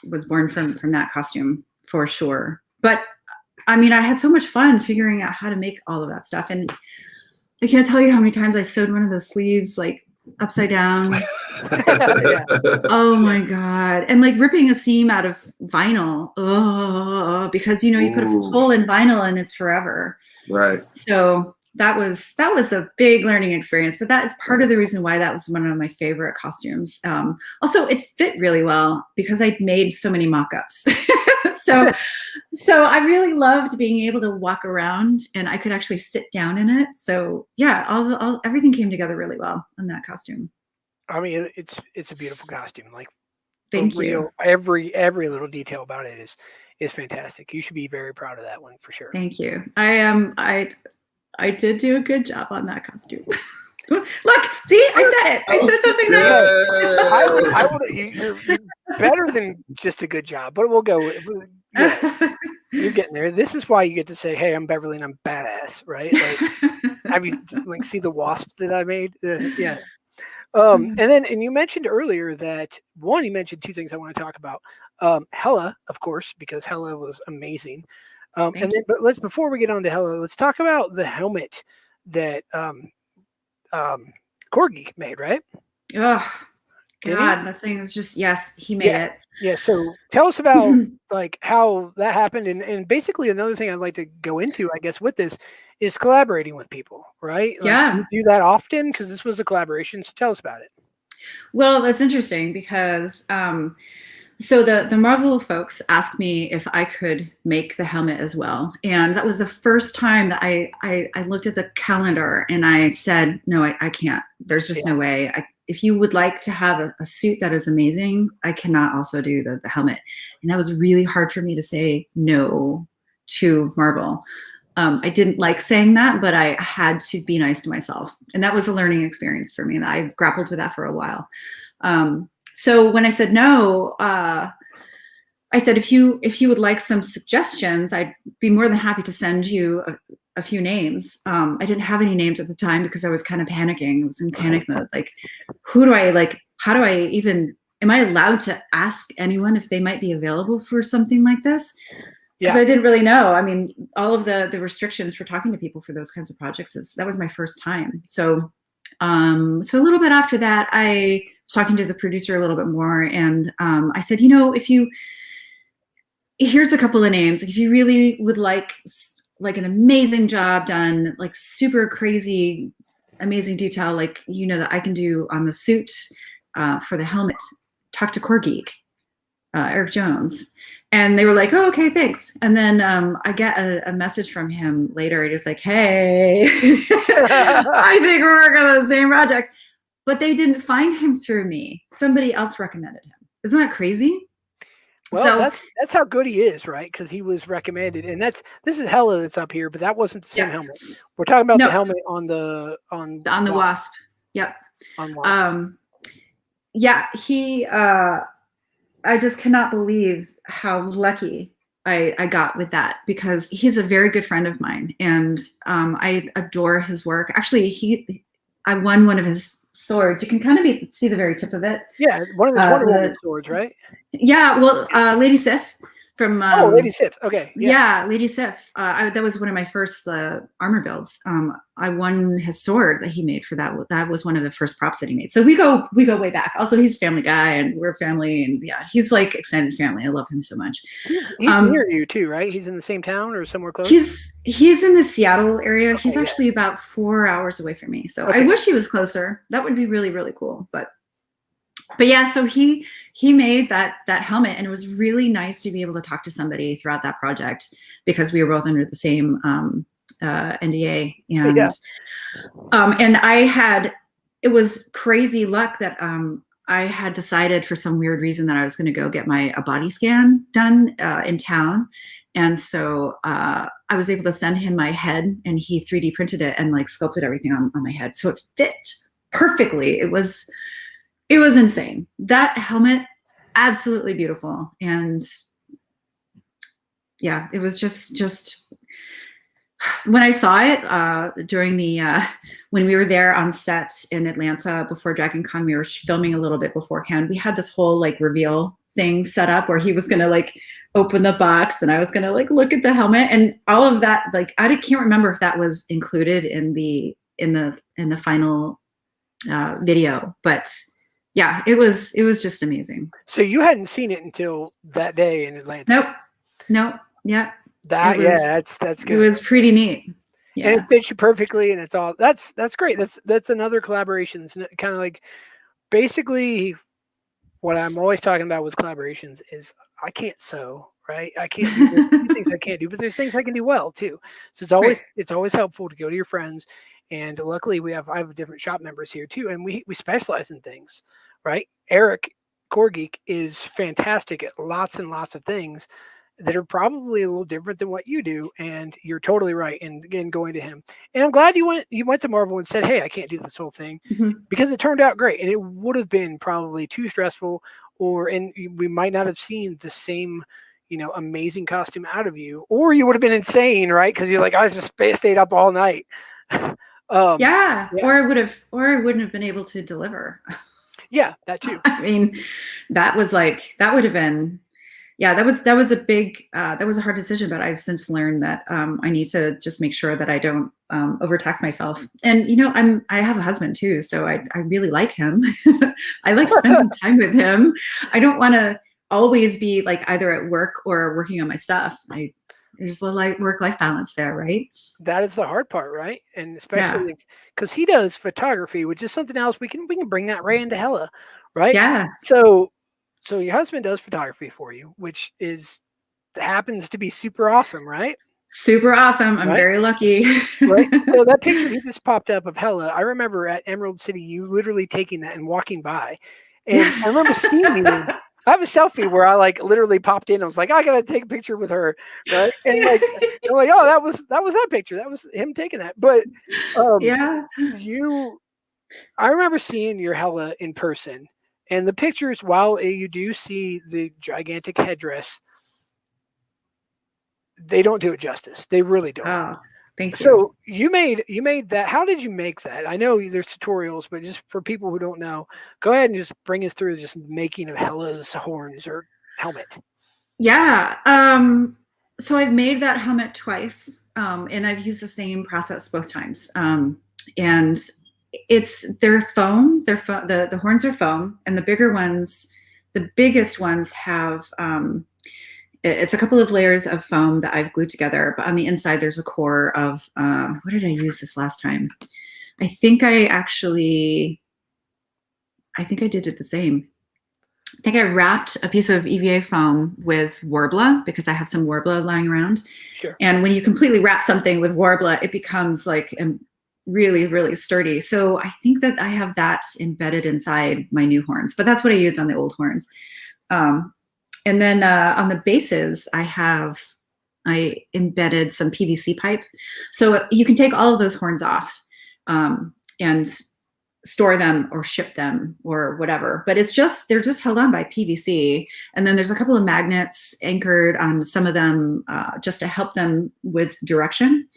was born from that costume for sure. But I mean, I had so much fun figuring out how to make all of that stuff. And I can't tell you how many times I sewed one of those sleeves like upside down. Oh my God. And like ripping a seam out of vinyl. Oh, because you put a hole in vinyl and it's forever. Right. So that was a big learning experience, but that is part of the reason why that was one of my favorite costumes. Also, it fit really well because I'd made so many mock-ups. So I really loved being able to walk around and I could actually sit down in it. So yeah, everything came together really well on that costume. I mean, it's a beautiful costume. Like, thank you. Every little detail about it is fantastic. You should be very proud of that one for sure. Thank you. I did do a good job on that costume. Look, see, I said it. I said something nice. I would. You're better than just a good job, but we'll go. You're getting there. This is why you get to say, "Hey, I'm Beverly and I'm badass," right? Like, have you see the wasp that I made? Yeah. And you mentioned earlier that you mentioned two things I want to talk about. Hela, of course, because Hela was amazing. But before we get on to Hela, let's talk about the helmet that Corgi made, right? Oh God, that thing was just, yes, he made it. Yeah. So tell us about like how that happened, and basically another thing I'd like to go into, I guess, with this is collaborating with people, right? Like, you do that often because this was a collaboration. So tell us about it. Well, that's interesting because so the Marvel folks asked me if I could make the helmet as well. And that was the first time that I looked at the calendar and I said, no, I can't. There's just no way. If you would like to have a suit that is amazing, I cannot also do the helmet. And that was really hard for me to say no to Marvel. I didn't like saying that, but I had to be nice to myself. And that was a learning experience for me. I grappled with that for a while. So when I said no, I said, if you would like some suggestions, I'd be more than happy to send you a few names. I didn't have any names at the time because I was kind of panicking. I was in panic mode. Like, who do I like? How do I even, am I allowed to ask anyone if they might be available for something like this? Because I didn't really know. I mean, all of the restrictions for talking to people for those kinds of projects that was my first time. So so a little bit after that, I was talking to the producer a little bit more, and I said, here's a couple of names. Like, if you really would like an amazing job done, like super crazy, amazing detail, like that I can do on the suit for the helmet, talk to Core Geek, Eric Jones. And they were like, oh, okay, thanks. And then I get a message from him later. Just like, hey, I think we're working on the same project. But they didn't find him through me. Somebody else recommended him. Isn't that crazy? Well, that's how good he is, right? Because he was recommended, and this is Hela that's up here, but that wasn't the same helmet. We're talking about the helmet on the Wasp. Yep. On Wasp. Yeah, he. I just cannot believe how lucky I got with that, because he's a very good friend of mine, and I adore his work. Actually, I won one of his swords. You can kind of see the very tip of it. Yeah, one of his Wonder Woman swords, right? Yeah, well, Lady Sif from. Lady Sif. Okay. Yeah, Lady Sif. That was one of my first armor builds. I won his sword that he made for that. That was one of the first props that he made. So we go way back. Also, he's a family guy, and we're family, and yeah, he's like extended family. I love him so much. He's near you too, right? He's in the same town or somewhere close. He's in the Seattle area. He's actually about 4 hours away from me. So I wish he was closer. That would be really, really cool. But yeah, so he made that helmet, and it was really nice to be able to talk to somebody throughout that project, because we were both under the same NDA, and it was crazy luck that I had decided for some weird reason that I was going to go get a body scan done in town, and so I was able to send him my head, and he 3D printed it and like sculpted everything on my head, so it fit perfectly. It was insane. That helmet, absolutely beautiful. And yeah, it was just when I saw it during when we were there on set in Atlanta before Dragon Con, we were filming a little bit beforehand. We had this whole like reveal thing set up where he was going to like open the box, and I was going to like look at the helmet and all of that. Like, I can't remember if that was included in the final video, but yeah, it was just amazing. So you hadn't seen it until that day in Atlanta? Nope. Yeah. That's good. It was pretty neat. Yeah. And it fits you perfectly, and it's all that's great. That's another collaboration. It's kind of like, basically what I'm always talking about with collaborations is I can't sew, right? I can't do things I can't do, but there's things I can do well too. So it's always helpful to go to your friends. And luckily I have different shop members here too, and we specialize in things, right? Eric Core Geek is fantastic at lots and lots of things that are probably a little different than what you do, and you're totally right. And again, going to him, and I'm glad you went to Marvel and said, hey, I can't do this whole thing, because it turned out great. And it would have been probably too stressful, and we might not have seen the same amazing costume out of you, or you would have been insane, right? Because you're like, I just stayed up all night. Or I wouldn't have been able to deliver. Yeah, that too. I mean, that would have been, that was a big, that was a hard decision, but I've since learned that I need to just make sure that I don't overtax myself. And, I have a husband too, so I really like him. I like spending time with him. I don't want to always be like either at work or working on my stuff. There's a work-life balance there, right? That is the hard part, right? And especially because he does photography, which is something else. We can bring that right into Hela, right? Yeah. So your husband does photography for you, which happens to be super awesome, right? Super awesome. I'm very lucky. Right. So that picture he just popped up of Hela, I remember at Emerald City, you literally taking that and walking by, and I remember seeing you. I have a selfie where I like literally popped in. I was like, I gotta take a picture with her, right? And like, I'm like, oh, that was that picture. That was him taking that. But Yeah. I remember seeing your Hella in person, and the pictures. While you do see the gigantic headdress, they don't do it justice. They really don't. Oh, thank you. So you made that. How did you make that? I know there's tutorials, but just for people who don't know, go ahead and just bring us through just making of Hella's horns or helmet. Yeah. So I've made that helmet twice, and I've used the same process both times. And they're foam. The horns are foam, and the biggest ones have it's a couple of layers of foam that I've glued together. But on the inside, there's a core of what did I use this last time? I think I did it the same. I think I wrapped a piece of EVA foam with Warbla because I have some Warbla lying around. Sure. And when you completely wrap something with Warbla, it becomes like really, really sturdy. So I think that I have that embedded inside my new horns, but that's what I used on the old horns. And then on the bases, I embedded some PVC pipe. So you can take all of those horns off and store them or ship them or whatever, but they're just held on by PVC. And then there's a couple of magnets anchored on some of them just to help them with direction.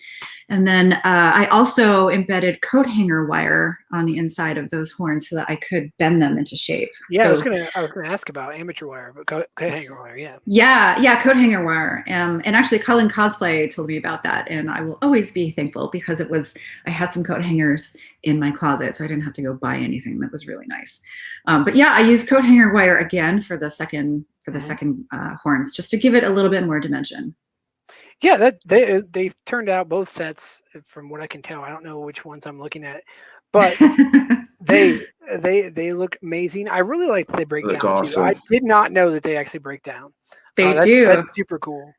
And then I also embedded coat hanger wire on the inside of those horns so that I could bend them into shape. Yeah, so, I was gonna ask about amateur wire, but coat hanger wire, yeah. Yeah, coat hanger wire. And actually Cullen Cosplay told me about that, and I will always be thankful because I had some coat hangers in my closet, so I didn't have to go buy anything. That was really nice. But yeah, I used coat hanger wire again for the second horns, just to give it a little bit more dimension. Yeah, that they've turned out both sets from what I can tell. I don't know which ones I'm looking at, but they look amazing. I really like that they break down. Awesome. I did not know that they actually break down. They do. That's super cool.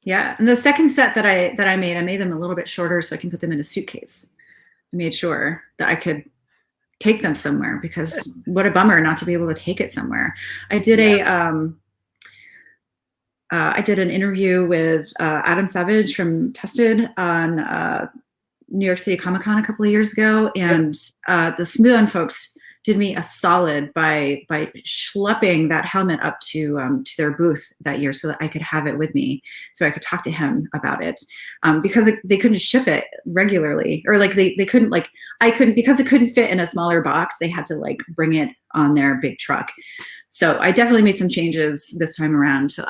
Yeah, and the second set that I made them a little bit shorter so I can put them in a suitcase. I made sure that I could take them somewhere because what a bummer not to be able to take it somewhere. I did I did an interview with Adam Savage from Tested on New York City Comic Con a couple of years ago, and the Smooth On folks did me a solid by schlepping that helmet up to their booth that year so that I could have it with me, so I could talk to him about it, because they couldn't ship it regularly, or like they couldn't because it couldn't fit in a smaller box. They had to like bring it on their big truck. So I definitely made some changes this time around, so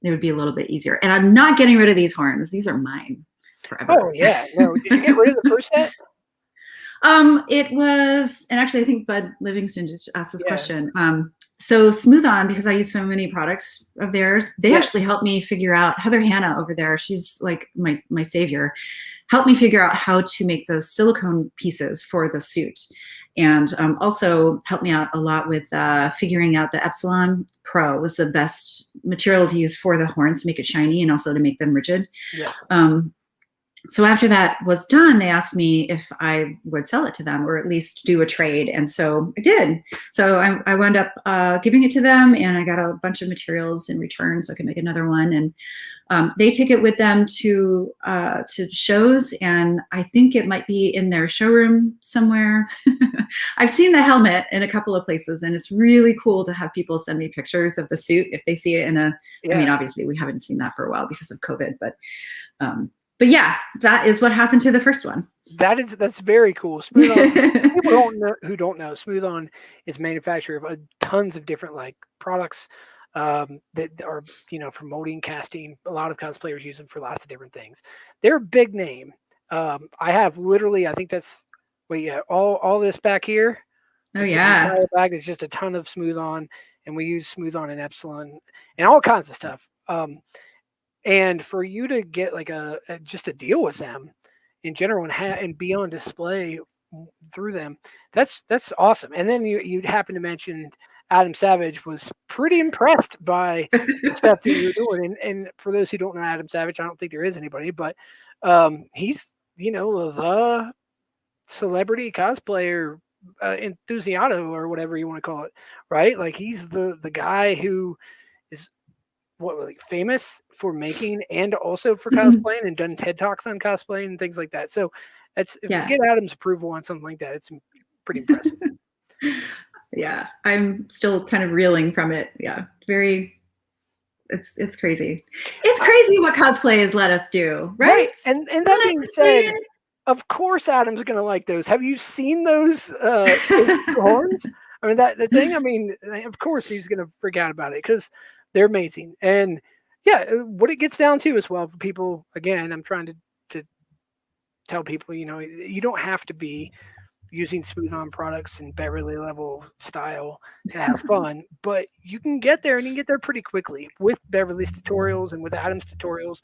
it would be a little bit easier. And I'm not getting rid of these horns. These are mine forever. Oh yeah. No, did you get rid of the first set? It was, and actually I think Bud Livingston just asked this question. So Smooth On, because I use so many products of theirs, they actually helped me figure out, Heather Hanna over there, she's like my savior, helped me figure out how to make the silicone pieces for the suit. And also helped me out a lot with figuring out the Epsilon Pro was the best material to use for the horns to make it shiny and also to make them rigid. Yeah. So after that was done, they asked me if I would sell it to them or at least do a trade. And so I did. So I wound up giving it to them, and I got a bunch of materials in return so I could make another one. And they take it with them to shows, and I think it might be in their showroom somewhere. I've seen the helmet in a couple of places, and it's really cool to have people send me pictures of the suit if they see it in I mean, obviously we haven't seen that for a while because of COVID, but yeah, that is what happened to the first one. That's very cool. Smooth On, people who don't know, Smooth On is manufacturer of tons of different like products that are, for molding, casting. A lot of cosplayers use them for lots of different things. They're a big name. I have literally, I think that's all this back here. Oh yeah, bag is just a ton of Smooth On, and we use Smooth On and Epsilon and all kinds of stuff. And for you to get like just a deal with them in general and be on display through them, that's awesome. And then you'd happen to mention Adam Savage was pretty impressed by the stuff that you're doing. And for those who don't know Adam Savage, I don't think there is anybody, but he's the celebrity cosplayer enthusiasto or whatever you want to call it, right? Like he's the guy who is like famous for making and also for cosplaying and done TED Talks on cosplay and things like that. So to get Adam's approval on something like that, it's pretty impressive. Yeah, I'm still kind of reeling from it. Yeah, it's crazy. It's crazy what cosplay has let us do, right? And that being said, of course Adam's gonna like those. Have you seen those horns? I mean the thing. I mean, of course he's gonna freak out about it because they're amazing. And yeah, what it gets down to as well for people. Again, I'm trying to tell people, you don't have to be using smooth-on products and Beverly level style to have fun, but you can get there and you can get there pretty quickly with Beverly's tutorials and with Adam's tutorials.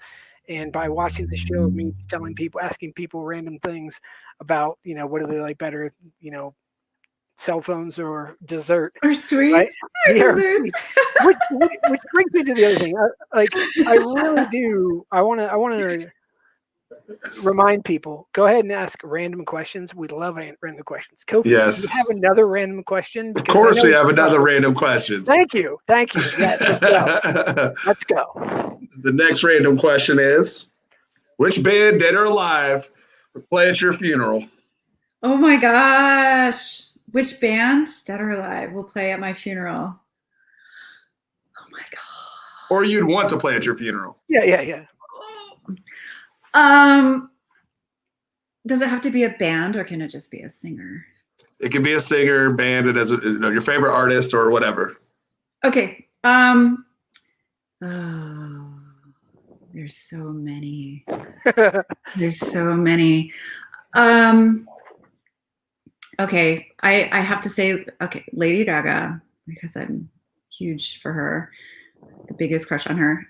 And by watching the show, it means asking people random things about, what do they like better, cell phones or dessert or sweets, right? or desserts. Which brings me to the other thing. I really do. I want to remind people, go ahead and ask random questions. We love random questions. Kofi, yes. Do you have another random question? Of course we have another random question. Thank you. Yes, let's go. The next random question is, which band, dead or alive, would play at your funeral? Oh my gosh. Which band, dead or alive, will play at my funeral? Oh my God. Or you'd want to play at your funeral? Yeah. Does it have to be a band or can it just be a singer? It can be a singer, band, it has your favorite artist or whatever. Okay. There's so many. There's so many. Okay, I have to say, Lady Gaga, because I'm huge for her, the biggest crush on her.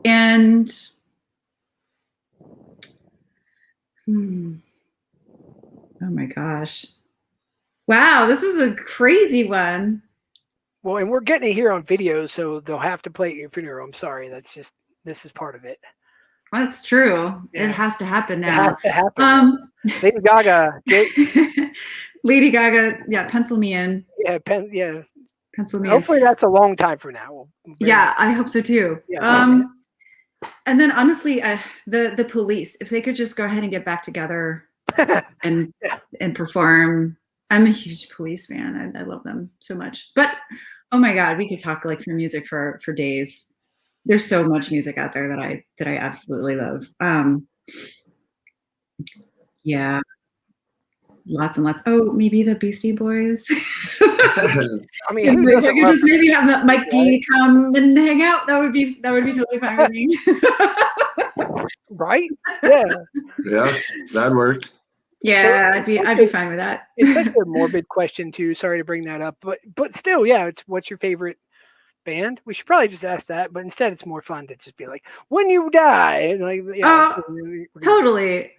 And oh my gosh. Wow, this is a crazy one. Well, and we're getting it here on video, so they'll have to play at your funeral. I'm sorry, this is part of it. That's true. Yeah. It has to happen now. It has to happen. Lady Gaga. Lady Gaga, yeah, pencil me in. Yeah, pencil me in. Hopefully that's a long time from now. Yeah, I hope so too. Yeah, and then honestly, the Police, if they could just go ahead and get back together and perform. I'm a huge Police fan. I love them so much. But oh my God, we could talk like for music for days. There's so much music out there that I absolutely love. Yeah, lots and lots. Oh, maybe the Beastie Boys. I mean, if I could just maybe have Mike D come and hang out, that would be totally fine with me. Right? Yeah. Yeah, that'd work. Yeah, I'd be fine with that. It's such a morbid question too. Sorry to bring that up, but still, yeah. It's what's your favorite band? We should probably just ask that, but instead it's more fun to just be like, when you die, like totally.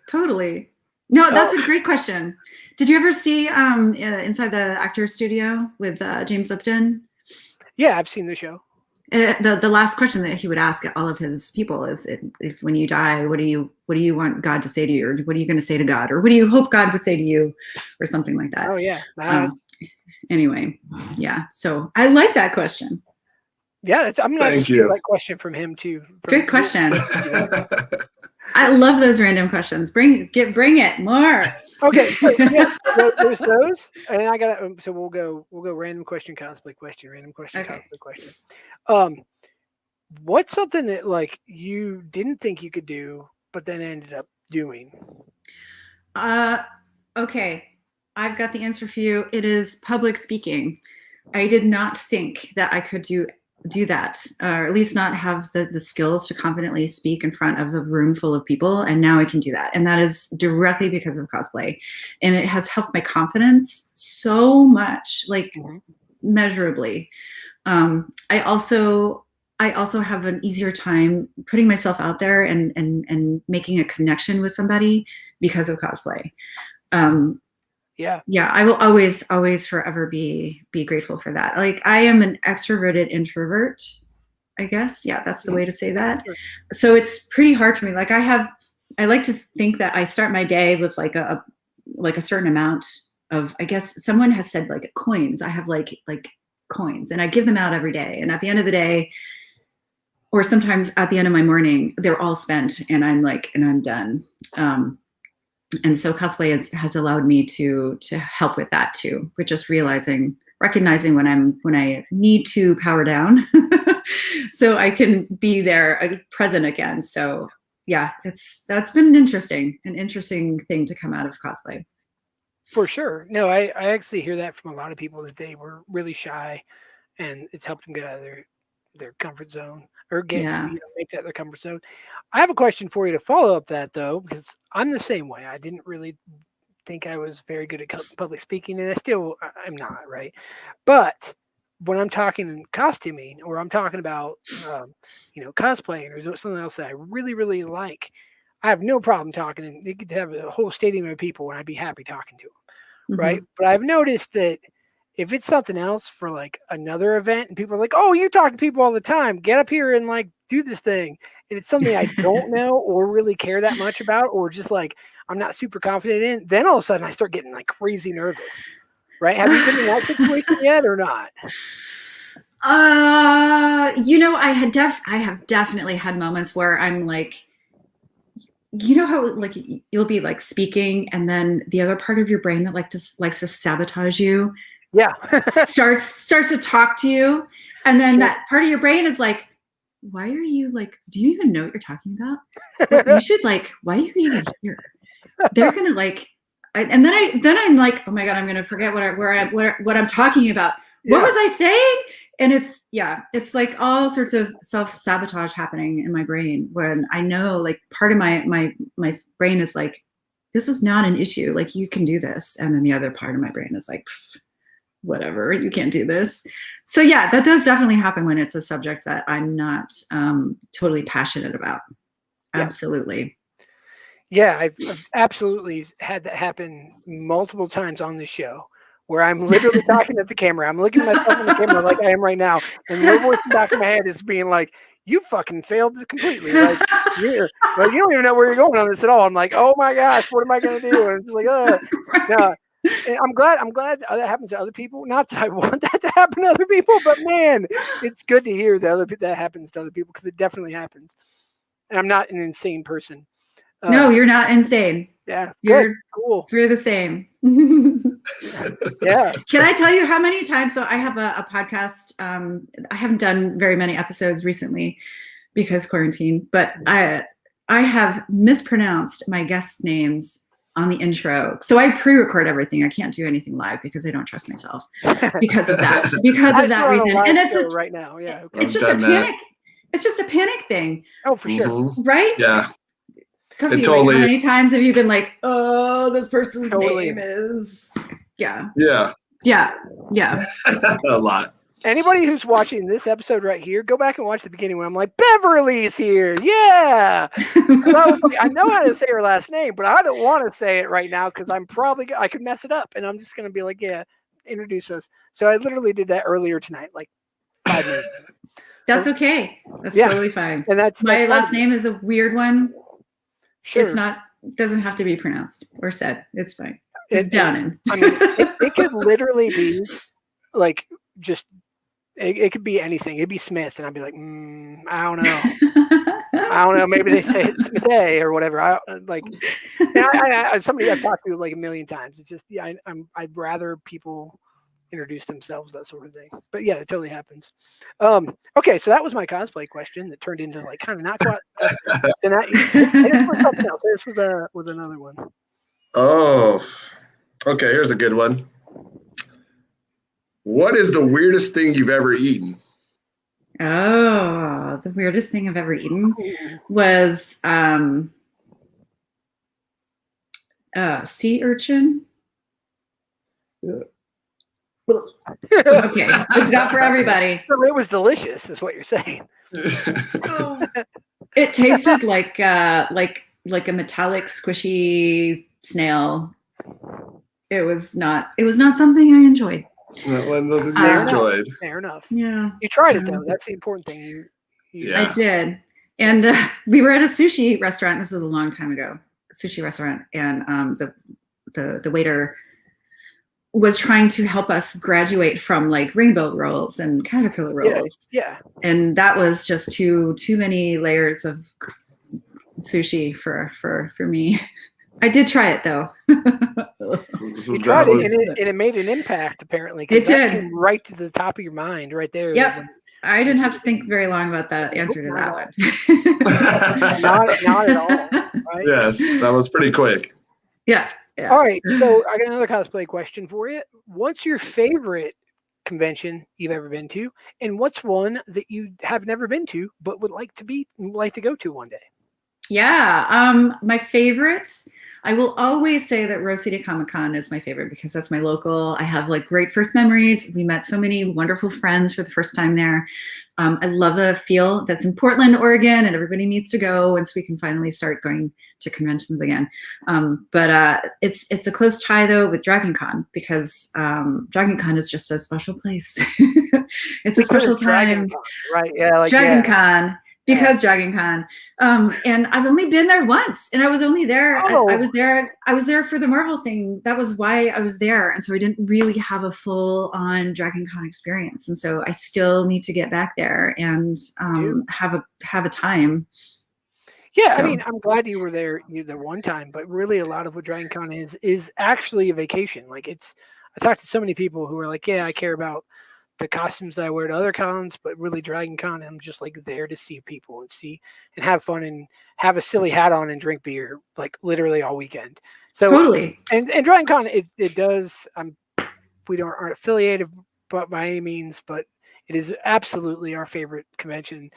No, that's a great question. Did you ever see Inside the Actors Studio with James Lipton? Yeah, I've seen the show. The last question that he would ask all of his people is, if when you die, what do you want God to say to you, or what are you going to say to God, or what do you hope God would say to you, or something like that? Oh yeah. Anyway, yeah. So I like that question. Yeah, I'm going to steal that question from him too. Good question. I love those random questions. Bring it more. Okay, so there's those, and I got. So we'll go random question, cosplay question, random question, cosplay question. What's something that like you didn't think you could do, but then ended up doing? Okay, I've got the answer for you. It is public speaking. I did not think that I could do that, or at least not have the skills to confidently speak in front of a room full of people. And now I can do that. And that is directly because of cosplay. And it has helped my confidence so much, like measurably. I also have an easier time putting myself out there and making a connection with somebody because of cosplay. Yeah, I will always forever be grateful for that. Like, I am an extroverted introvert, I guess. Yeah, that's the way to say that. So it's pretty hard for me. Like, I like to think that I start my day with like a certain amount I guess someone has said like coins. I have like coins, and I give them out every day. And at the end of the day, or sometimes at the end of my morning, they're all spent, and I'm done. And so cosplay has allowed me to help with that too, with just recognizing when I need to power down, so I can be there, present again. So yeah, that's been an interesting thing to come out of cosplay. For sure. No, I actually hear that from a lot of people, that they were really shy, and it's helped them get out of their comfort zone, or make that their comfort zone. I have a question for you to follow up that, though, because I'm the same way. I didn't really think I was very good at public speaking, and I'm not, right? But when I'm talking costuming, or I'm talking about cosplaying, or something else that I really, really like, I have no problem talking, and you could have a whole stadium of people, and I'd be happy talking to them, right? But I've noticed that if it's something else for like another event, and people are like, "Oh, you talk to people all the time. Get up here and like do this thing," and it's something I don't know or really care that much about, or just like I'm not super confident in, then all of a sudden I start getting like crazy nervous. Right? Have you been in that situation yet, or not? I have definitely had moments where I'm like, how like you'll be like speaking, and then the other part of your brain that likes to sabotage you, starts to talk to you, and then that part of your brain is like, why are you like? Do you even know what you're talking about? Like, you should like. Why are you even here? They're gonna like. And then I'm like, oh my God, I'm gonna forget what I'm talking about. What was I saying? And it's like all sorts of self-sabotage happening in my brain, when I know like part of my brain is like, this is not an issue. Like, you can do this. And then the other part of my brain is like, whatever, you can't do this. So yeah, that does definitely happen when it's a subject that I'm not totally passionate about. Yeah. Absolutely. Yeah, I've absolutely had that happen multiple times on this show, where I'm literally talking at the camera. I'm looking at myself in the camera like I am right now, and your voice in the back of my head is being like, "You fucking failed this completely. Like, you don't even know where you're going on this at all." I'm like, "Oh my gosh, what am I going to do?" And it's like, no. And I'm glad that happens to other people. Not that I want that to happen to other people, but man, it's good to hear that happens to other people, because it definitely happens. And I'm not an insane person. No, you're not insane. Yeah, you're cool. You're the same. Yeah. Can I tell you how many times? So I have a podcast. I haven't done very many episodes recently because quarantine, but I have mispronounced my guests' names on the intro. So I pre-record everything. I can't do anything live because I don't trust myself because of that. Because of that reason. And it's right now. Yeah. Okay. It's just a panic. It's just a panic thing. Oh, for sure. Right? Yeah. Coffee, like, how many times have you been like, oh, this person's name is Yeah. A lot. Anybody who's watching this episode right here, go back and watch the beginning when I'm like, Beverly's here. Yeah. I know how to say her last name, but I don't want to say it right now because I could mess it up, and I'm just going to be like, yeah, introduce us. So I literally did that earlier tonight, like 5 minutes ago. That's okay. That's totally fine. And that's my last name is a weird one. Sure. It doesn't have to be pronounced or said. It's fine. It's Downen. I mean, it could literally be like just, it could be anything. It'd be Smith, and I'd be like, I don't know. I don't know. Maybe they say it's Smith A or whatever. Somebody I've talked to like a million times. It's just, I'd rather people introduce themselves, that sort of thing. But yeah, it totally happens. Okay, so that was my cosplay question that turned into like kind of not quite. Something else. This was another one. Oh, okay. Here's a good one. What is the weirdest thing you've ever eaten? Oh, the weirdest thing I've ever eaten was sea urchin. Okay, it's not for everybody. It was delicious, is what you're saying. It tasted like a metallic, squishy snail. It was not something I enjoyed. That one doesn't enjoyed. Fair enough. Yeah, you tried it though. That's the important thing. I did, and we were at a sushi restaurant. This was a long time ago. Sushi restaurant, and the waiter was trying to help us graduate from like rainbow rolls and caterpillar rolls. Yeah. And that was just too many layers of sushi for me. I did try it though. You tried it, and it made an impact apparently. It did. Came right to the top of your mind, right there. Yep. I didn't have to think very long about that answer to that one. not at all. Right? Yes, that was pretty quick. Yeah. All right. So I got another cosplay question for you. What's your favorite convention you've ever been to, and what's one that you have never been to but would like to go to one day? Yeah. My favorites. I will always say that Rose City Comic Con is my favorite because that's my local. I have like great first memories. We met so many wonderful friends for the first time there. I love the feel that's in Portland, Oregon, and everybody needs to go once we can finally start going to conventions again. But it's a close tie though with Dragon Con because Dragon Con is just a special place. It's a special time, right? Yeah, like Dragon Con. Because Dragon Con, and I've only been there once, and I was only there. I was there for the Marvel thing. That was why I was there, and so I didn't really have a full-on Dragon Con experience. And so I still need to get back there and have a time. Yeah, so. I mean, I'm glad you were there the one time, but really, a lot of what Dragon Con is actually a vacation. Like I talked to so many people who are like, yeah, I care about the costumes that I wear to other cons, but really Dragon Con, I'm just like there to see people and have fun and have a silly hat on and drink beer, like literally all weekend. So totally. And Dragon Con, it does. We aren't affiliated, but by any means, but it is absolutely our favorite convention,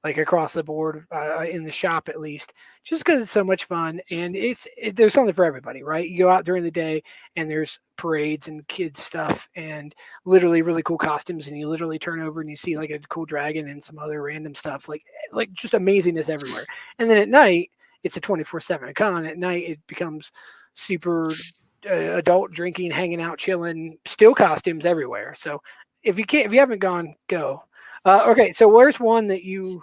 like across the board, in the shop at least, just because it's so much fun and there's something for everybody, right? You go out during the day and there's parades and kids stuff and literally really cool costumes, and you literally turn over and you see like a cool dragon and some other random stuff, like just amazingness everywhere. And then at night, it's a 24/7 con. At night, it becomes super adult drinking, hanging out, chilling, still costumes everywhere. So if you haven't gone, go. Okay, so where's one that you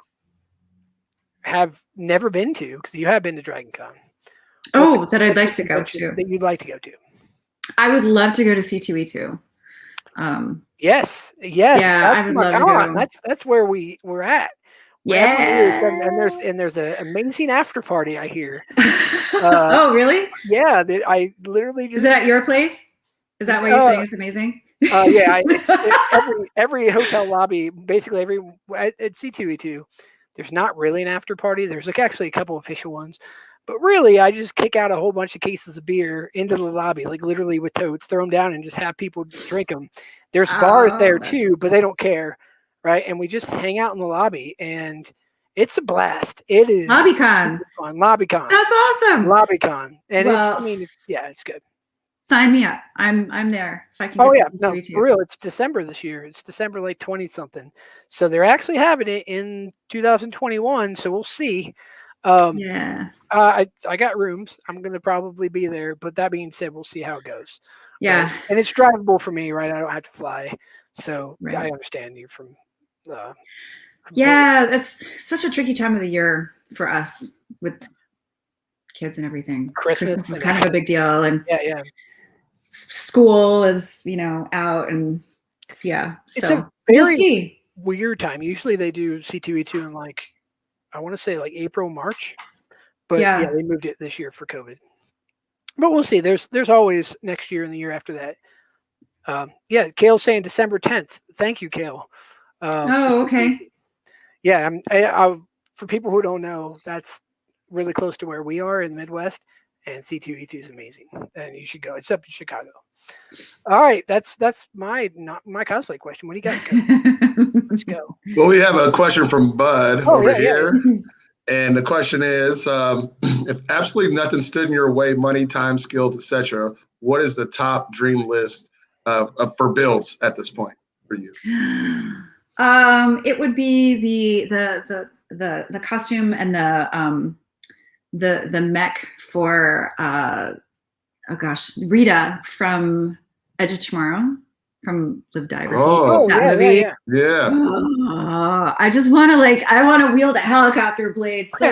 have never been to? Because you have been to Dragon Con. That I'd like to go to. That you'd like to go to. I would love to go to C2E2. Yes. Yeah, I would love to go. That's where we're at. Yeah. And there's an amazing after party, I hear. Oh, really? Yeah. I literally just. Is it at your place? Is that why you're saying it's amazing? Yeah, it's every hotel lobby, basically at C2E2, there's not really an after party. There's like actually a couple official ones, but really I just kick out a whole bunch of cases of beer into the lobby, like literally with totes, throw them down and just have people drink them. There's bars there too, but they don't care, right? And we just hang out in the lobby, and it's a blast. It is LobbyCon. Fun. LobbyCon. That's awesome. LobbyCon, and it's good. Sign me up. I'm there. If I can. For real. It's December this year. It's December like 20 something. So they're actually having it in 2021. So we'll see. Yeah. I got rooms. I'm gonna probably be there. But that being said, we'll see how it goes. Yeah. And it's drivable for me, right? I don't have to fly. So right. I understand you from. Yeah, that's such a tricky time of the year for us with kids and everything. Christmas is kind of a big deal, and yeah. School is, out, and yeah. So it's a very weird time. Usually they do C2E2 in like, I want to say like April, March, but yeah, they moved it this year for COVID. But we'll see. There's always next year and the year after that. Yeah, Kale's saying December 10th. Thank you, Kale. Okay. Yeah, for people who don't know, that's really close to where we are in the Midwest, and C2E2 is amazing, and you should go. It's up in Chicago. All right, that's my cosplay question. What do you got? Let's go. Well, we have a question from Bud over here. Yeah. And the question is, if absolutely nothing stood in your way, money, time, skills, etc., what is the top dream list for builds at this point for you? It would be the costume and the mech for Rita from Edge of Tomorrow, from Live Die Repeat. That movie. Yeah. Oh, I just want to I want to wield a helicopter blade. So,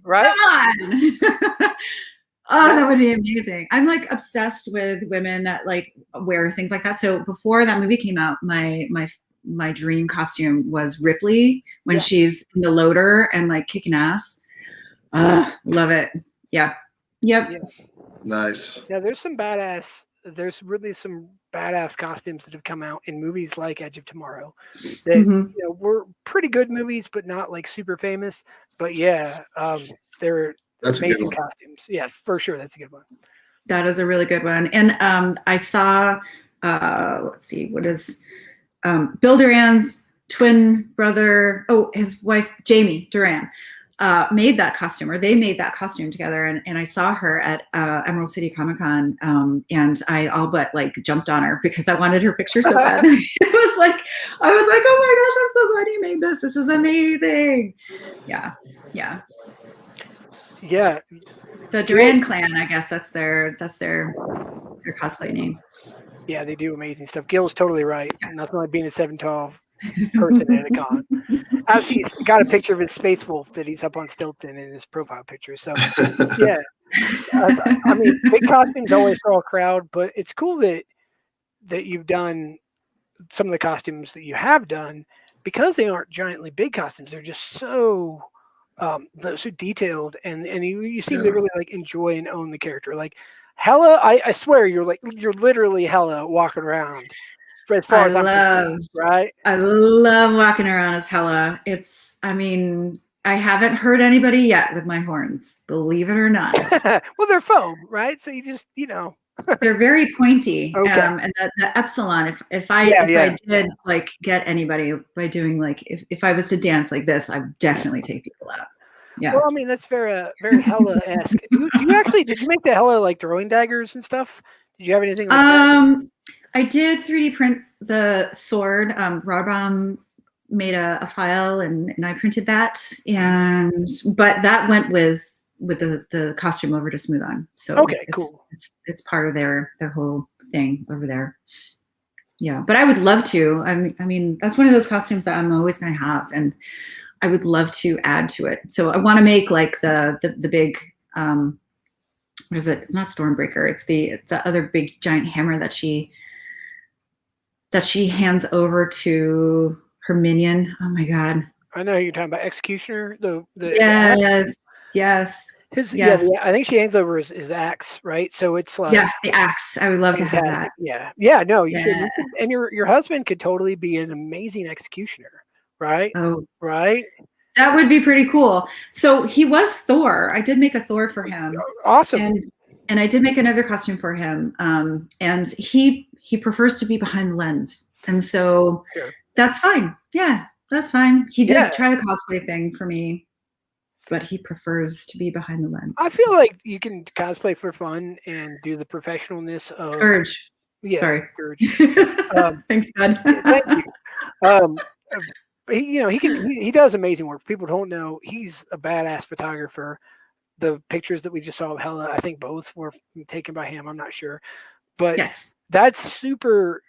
right. Come on. Oh, that would be amazing. I'm like obsessed with women that like wear things like that. So before that movie came out, my dream costume was Ripley when she's in the loader and like kicking ass. Love it. Yeah. Yep. Yeah. Nice. Yeah, there's really some badass costumes that have come out in movies like Edge of Tomorrow that were pretty good movies, but not like super famous. But yeah, they're That's a good amazing one. costumes. Yeah, for sure, that's a good one. That is a really good one. And I saw, let's see, what is Bill Duran's twin brother? Oh, his wife Jamie Duran made that costume, or they made that costume together. And I saw her at Emerald City Comic Con, and I all but like jumped on her because I wanted her picture so bad. I was like, oh my gosh, I'm so glad you made this. This is amazing. Yeah. The Duran clan, I guess that's their cosplay name. Yeah, they do amazing stuff. Gil's totally right. Nothing like being a 7'12" person at a con. Actually, he's got a picture of his Space Wolf that he's up on Stilton in his profile picture. So, yeah. I mean, big costumes always draw a crowd, but it's cool that you've done some of the costumes that you have done because they aren't giantly big costumes. They're just so so detailed, and you seem to really like enjoy and own the character. Like Hela, I swear you're literally Hela walking around. As far as I'm concerned, right? I love walking around as Hela. I haven't hurt anybody yet with my horns, believe it or not. Well, they're foam, right? So you just, they're very pointy. Okay. And the epsilon, if I did like get anybody by doing like, if I was to dance like this, I would definitely take people out. Yeah. Well, I mean, that's very Hela-esque. Did you make the Hela like throwing daggers and stuff? Did you have anything like that? I did 3D print the sword. Rob made a file and I printed that, but that went with the costume over to Smooth On. So okay, cool. It's part of their whole thing over there. Yeah, but I would love to. I mean, that's one of those costumes that I'm always going to have, and I would love to add to it. So I want to make like the big. What is it? It's not Stormbreaker. It's the other big giant hammer that she hands over to her minion. Oh my god! I know who you're talking about. Executioner. Yes. I think she hands over his axe, right? So it's like the axe. I would love to have that. Yeah. No, you should. And your husband could totally be an amazing executioner, right? Oh, right. That would be pretty cool. So he was Thor. I did make a Thor for him. Awesome. And I did make another costume for him. And he prefers to be behind the lens. And so that's fine. Yeah, that's fine. He did try the cosplay thing for me, but he prefers to be behind the lens. I feel like you can cosplay for fun and do the professionalness of Scourge. Yeah, sorry. Scourge. Thanks, God. Thank you. He does amazing work. People don't know he's a badass photographer. The pictures that we just saw of Hela, I think both were taken by him. I'm not sure, but that's super.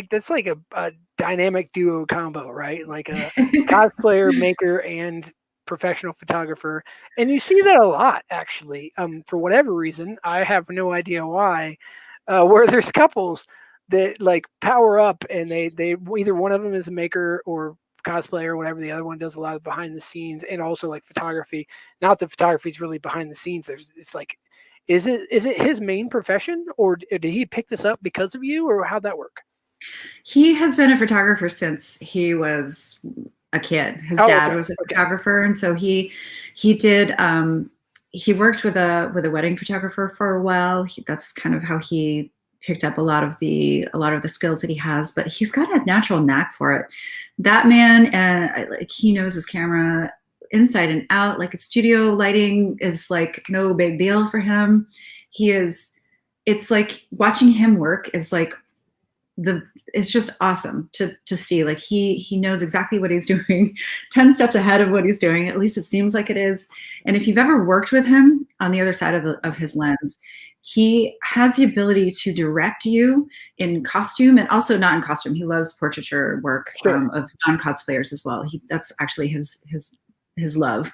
That's like a dynamic duo combo, right? Like a cosplayer, maker, and professional photographer, and you see that a lot actually. For whatever reason, I have no idea why. Where there's couples that like power up, and they either one of them is a maker or cosplay or whatever, the other one does a lot of behind the scenes and also like photography. Not that photography is really behind the scenes. It's like, is it his main profession, or did he pick this up because of you, or how'd that work? He has been a photographer since he was a kid. His dad was a photographer, and so he did. He worked with a wedding photographer for a while. That's kind of how he picked up a lot of the skills that he has, but he's got a natural knack for it. That man, and like he knows his camera inside and out. Like studio lighting is like no big deal for him. It's like watching him work is like it's just awesome to see. Like he knows exactly what he's doing, 10 steps ahead of what he's doing. At least it seems like it is. And if you've ever worked with him on the other side of his lens, he has the ability to direct you in costume and also not in costume. He loves portraiture work of non-cosplayers as well. That's actually his love.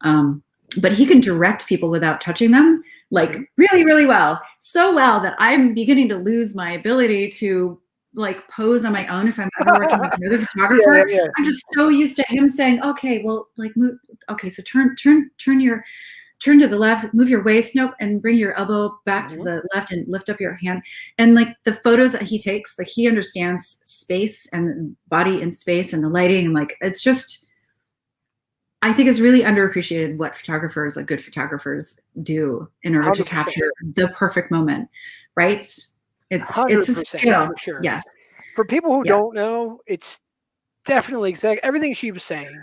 But he can direct people without touching them like really, really well. So well that I'm beginning to lose my ability to like pose on my own if I'm ever working with another photographer. Yeah. I'm just so used to him saying, okay, well, like move, okay, so turn to the left, move your waist, nope, and bring your elbow back to the left and lift up your hand. And like the photos that he takes, like he understands space and body in space and the lighting, and like it's just, I think it's really underappreciated what photographers, like good photographers, do in order 100%. to capture the perfect moment, right? It's a 100%, skill. for sure. Yes. For people who don't know, it's definitely everything she was saying.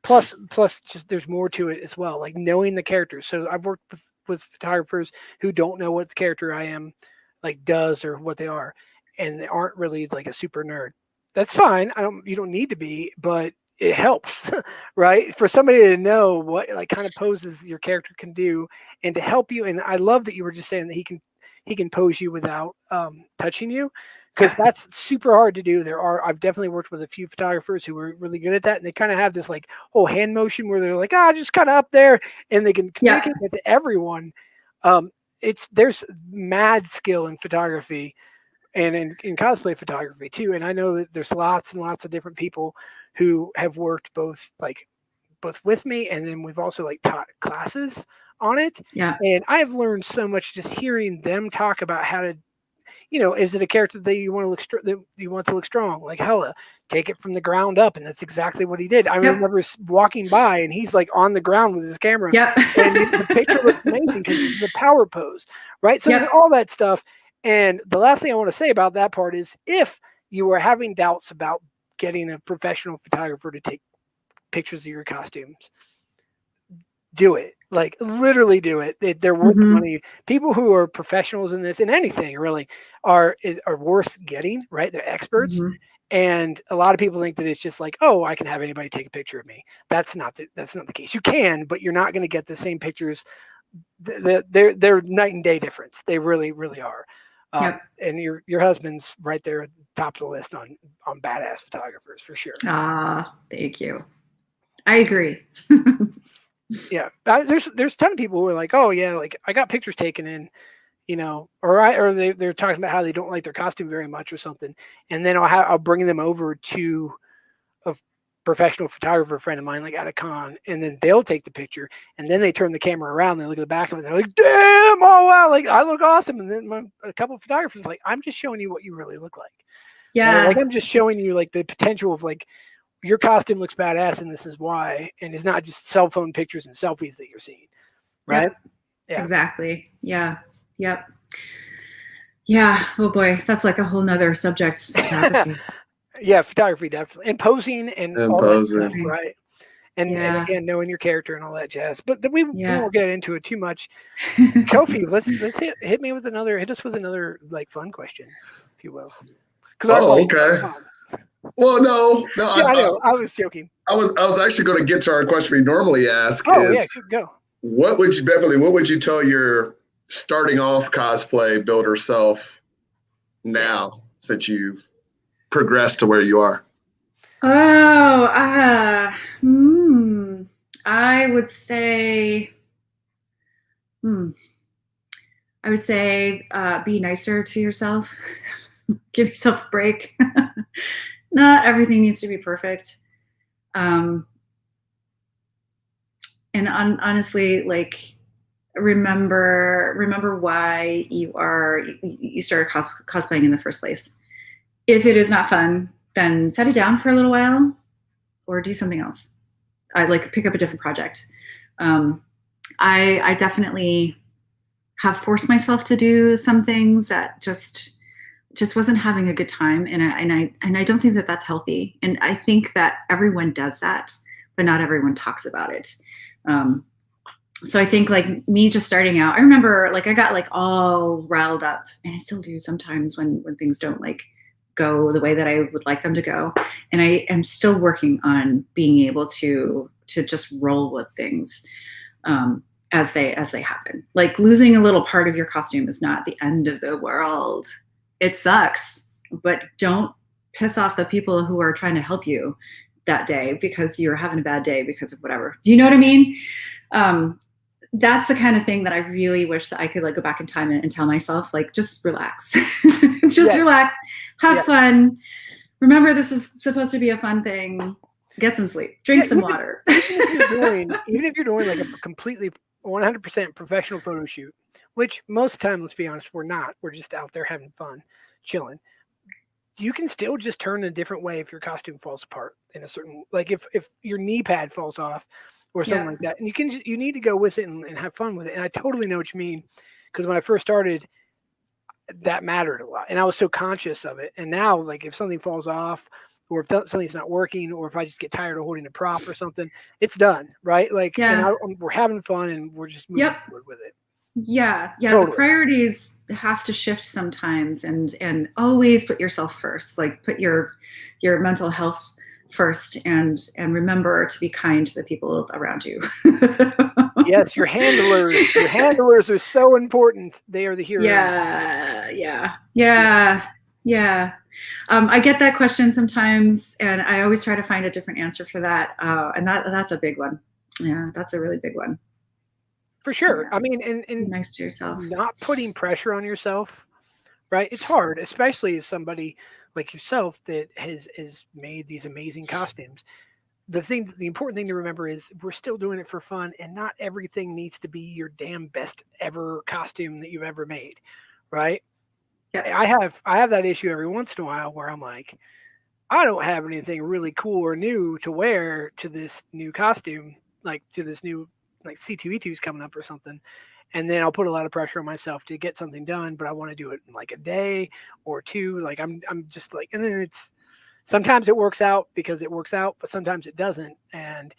Plus, just there's more to it as well, like knowing the characters. So I've worked with photographers who don't know what the character I am like does or what they are, and they aren't really like a super nerd. That's fine. You don't need to be, but it helps, right? For somebody to know what like kind of poses your character can do, and to help you. And I love that you were just saying that he can pose you without touching you, because that's super hard to do. I've definitely worked with a few photographers who were really good at that, and they kind of have this like whole hand motion where they're like, just kind of up there, and they can communicate with everyone. There's mad skill in photography and in cosplay photography too. And I know that there's lots and lots of different people who have worked both with me, and then we've also like taught classes on it. Yeah. And I've learned so much just hearing them talk about how to, is it a character that you want to look strong? Like Hella, take it from the ground up, and that's exactly what he did. I remember walking by, and he's like on the ground with his camera, and the picture looks amazing because it's the power pose, right? So all that stuff. And the last thing I want to say about that part is, if you are having doubts about getting a professional photographer to take pictures of your costumes, do it. Like literally do it. They're worth money. People who are professionals in this, in anything really, are worth getting, right? They're experts. And a lot of people think that it's just like, oh, I can have anybody take a picture of me. That's not the case. You can, but you're not going to get the same pictures. They're night and day difference. They really, really are. And your husband's right there at the top of the list on badass photographers for sure. Thank you. I agree. Yeah, there's a ton of people who are like, oh yeah, like I got pictures taken in, or they're talking about how they don't like their costume very much or something, and then I'll bring them over to a professional photographer friend of mine, like at a con, and then they'll take the picture, and then they turn the camera around, and they look at the back of it, and they're like, damn, oh wow, like I look awesome, and then a couple of photographers are like, I'm just showing you what you really look like. Yeah, like I'm just showing you like the potential of like, your costume looks badass, and this is why, and it's not just cell phone pictures and selfies that you're seeing, right? Yeah, exactly. Yeah. Yep. Yeah. Oh boy, that's like a whole nother subject. Photography. Photography definitely, and posing and all posing. that stuff, right? And again, knowing your character and all that jazz. But we won't get into it too much. Kofi, let's hit us with another like fun question, if you will. Okay. Well, no. I know. I was joking. I was actually going to get to our question we normally ask. Go. Beverly, what would you tell your starting off cosplay builder self now, since you've progressed to where you are? I would say, be nicer to yourself. Give yourself a break. Not everything needs to be perfect. And honestly, like, remember why you started cosplaying in the first place. If it is not fun, then set it down for a little while or do something else. I like pick up a different project. I definitely have forced myself to do some things that just wasn't having a good time. And I don't think that that's healthy. And I think that everyone does that, but not everyone talks about it. So I think like me just starting out, I remember like I got like all riled up, and I still do sometimes when things don't like go the way that I would like them to go. And I am still working on being able to just roll with things as they happen. Like losing a little part of your costume is not the end of the world. It sucks, but don't piss off the people who are trying to help you that day because you're having a bad day because of whatever. Do you know what I mean? that's the kind of thing that I really wish that I could like go back in time and tell myself, like, just relax, just relax, have fun. Remember, this is supposed to be a fun thing. Get some sleep, drink some water. Even if you're doing like a completely 100% professional photo shoot, which most of the time, let's be honest, we're not. We're just out there having fun, chilling. You can still just turn a different way if your costume falls apart in a certain, like if your knee pad falls off or something like that. And you need to go with it and have fun with it. And I totally know what you mean, because when I first started, that mattered a lot. And I was so conscious of it. And now, like, if something falls off, or if something's not working, or if I just get tired of holding a prop or something, it's done, right? Like, we're having fun and we're just moving forward with it. Yeah. Totally. The priorities have to shift sometimes, and always put yourself first. Like, put your mental health first, and remember to be kind to the people around you. Yes, your handlers. Your handlers are so important. They are the heroes. Yeah. I get that question sometimes, and I always try to find a different answer for that. And that's a big one. Yeah, that's a really big one. For sure. I mean, and be nice to yourself. Not putting pressure on yourself, right? It's hard, especially as somebody like yourself that has made these amazing costumes. The important thing to remember is we're still doing it for fun, and not everything needs to be your damn best ever costume that you've ever made, right? Yeah. I have that issue every once in a while where I'm like, I don't have anything really cool or new to wear to this new costume, like to this new, like C2E2's coming up or something. And then I'll put a lot of pressure on myself to get something done, but I want to do it in like a day or two. Like I'm just like, and then sometimes it works out because it works out, but sometimes it doesn't. And,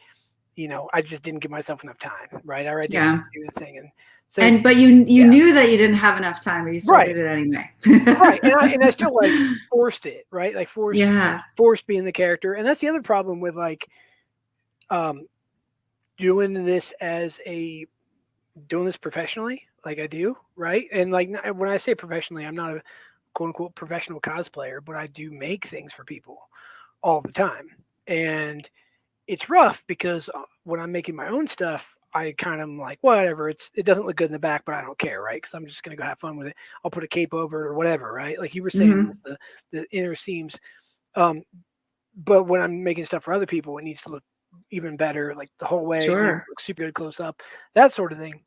I just didn't give myself enough time, right? I already didn't do the thing. But you knew that you didn't have enough time, but you still did it anyway. Right. And I still like forced it, right? Like forced being the character. And that's the other problem with like doing this professionally, like I do, right? And like when I say professionally, I'm not a quote unquote professional cosplayer, but I do make things for people all the time. And it's rough because when I'm making my own stuff, I kind of am like, whatever, it doesn't look good in the back, but I don't care, right? Because I'm just going to go have fun with it. I'll put a cape over it or whatever, right? Like you were saying, with the inner seams. But when I'm making stuff for other people, it needs to look even better, like the whole way, look super good close up, that sort of thing.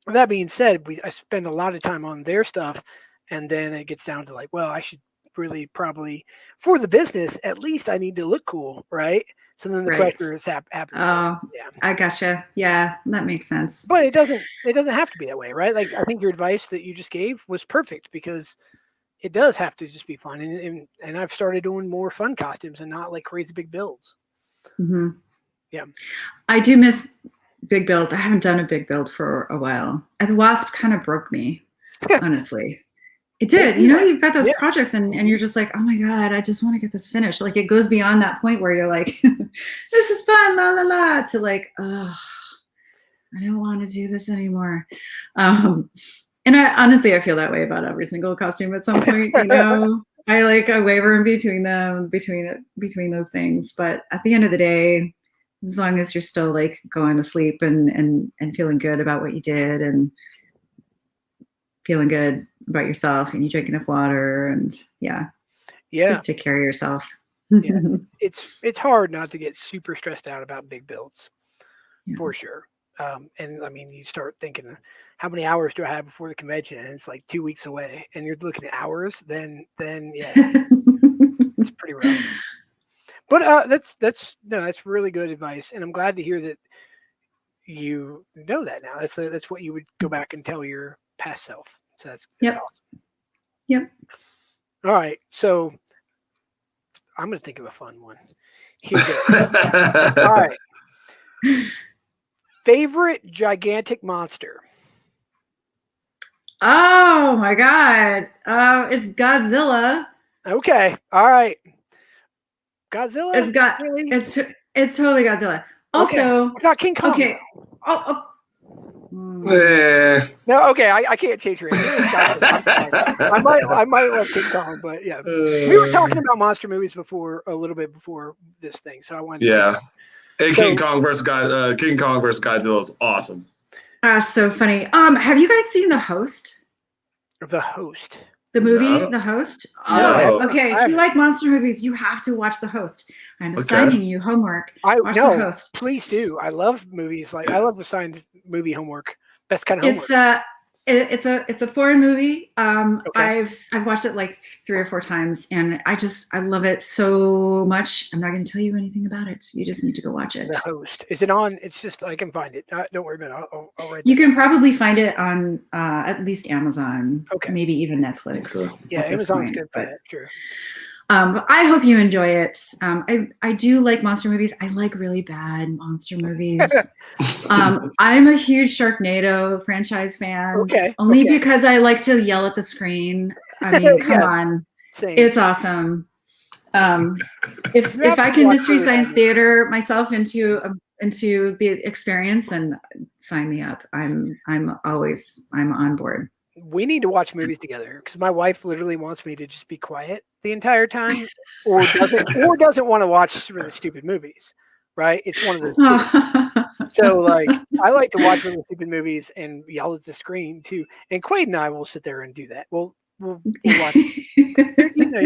That being said, I spend a lot of time on their stuff, and then it gets down to like, well, I should really probably, for the business, at least I need to look cool, right? So then the pressure is happening. Oh, yeah. I gotcha. Yeah, that makes sense. But it doesn't have to be that way, right? Like I think your advice that you just gave was perfect, because it does have to just be fun. And I've started doing more fun costumes and not like crazy big builds. Mm-hmm. Yeah. I do miss big builds. I haven't done a big build for a while. The Wasp kind of broke me, honestly. It did. You've got those projects and you're just like, oh my God, I just want to get this finished. Like it goes beyond that point where you're like, this is fun, la la la, to like, oh, I don't want to do this anymore. And I feel that way about every single costume at some point, I waver in between them, between those things. But at the end of the day, as long as you're still like going to sleep and feeling good about what you did and feeling good about yourself, and you drink enough water, and just take care of yourself. It's hard not to get super stressed out about big builds, for sure. And I mean, you start thinking, how many hours do I have before the convention? And it's like 2 weeks away, and you're looking at hours. Then it's pretty rough. But that's really good advice, and I'm glad to hear that you know that now. That's what you would go back and tell your past self. So that's awesome. Yep. All right. So I'm going to think of a fun one. Here we go. All right. Favorite gigantic monster? Oh my God. It's Godzilla. Okay. All right. Godzilla? It's totally Godzilla. Also, it's not King Kong. Okay. No, okay, I can't change your answer. I might love King Kong, but yeah. We were talking about monster movies a little bit before this thing, so I wanted to King Kong versus Godzilla is awesome. That's so funny. Have you guys seen The Host? The Host. The movie, No. The Host? No. Oh, okay. If you like monster movies, you have to watch The Host. I'm assigning you homework. Watch The Host. Please do. I love movies. Like I love assigned movie homework. Best kind of homework. It's a foreign movie. I've watched it like 3 or 4 times, and I love it so much. I'm not going to tell you anything about it. You just need to go watch it. The Host. Is it on? It's just I can find it. Don't worry about it. I'll write. You can probably find it on at least Amazon. Okay. Maybe even Netflix. Okay. Yeah, Amazon's good for that. Sure. But I hope you enjoy it. I do like monster movies. I like really bad monster movies. I'm a huge Sharknado franchise fan. Okay. Only because I like to yell at the screen. I mean, come on. Same. It's awesome. If I can Mystery Science Theater myself into the experience, then sign me up. I'm on board. We need to watch movies together because my wife literally wants me to just be quiet the entire time, or doesn't want to watch really stupid movies. Right? It's one of those. So like, I like to watch really stupid movies and yell at the screen too. And Quaid and I will sit there and do that. We'll watch. You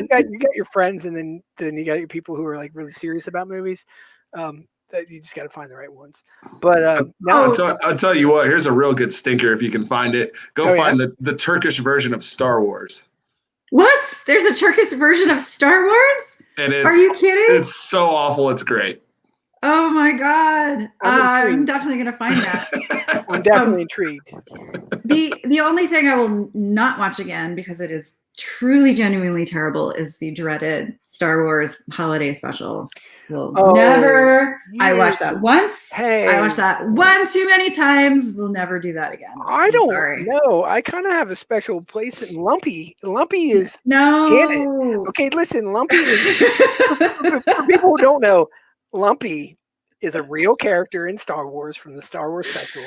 got your friends, and then you got your people who are like really serious about movies. That you just got to find the right ones. But now I'll tell you what. Here's a real good stinker if you can find it. Go find the Turkish version of Star Wars. What? There's a Turkish version of Star Wars? And are you kidding? It's so awful. It's great. Oh my god! I'm definitely gonna find that. I'm definitely intrigued. The only thing I will not watch again because it is truly, genuinely terrible is the dreaded Star Wars Holiday Special. Never. I watched that once. Hey. I watched that one too many times. We'll never do that again. I don't know. I kind of have a special place in Lumpy. Lumpy is canon. Okay, listen. Lumpy is for people who don't know. Lumpy is a real character in Star Wars from the Star Wars Special.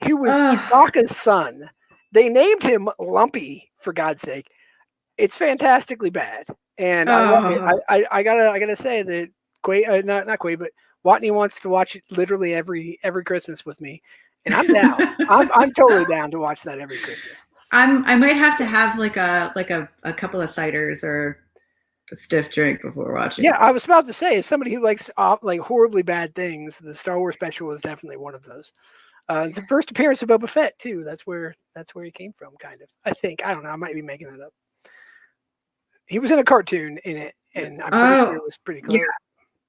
He was Chewbacca's son. They named him Lumpy, for God's sake. It's fantastically bad, and I love it. I gotta say that Quaid, not Quaid, but Watney wants to watch it literally every Christmas with me, and I'm down. I'm totally down to watch that every Christmas. I might have to have like a couple of ciders or a stiff drink before watching. Yeah, I was about to say, as somebody who likes like horribly bad things, the Star Wars Special was definitely one of those. It's the first appearance of Boba Fett too. That's where he came from, kind of. I think. I don't know. I might be making that up. He was in a cartoon in it, and I'm pretty sure it was pretty close. Yeah.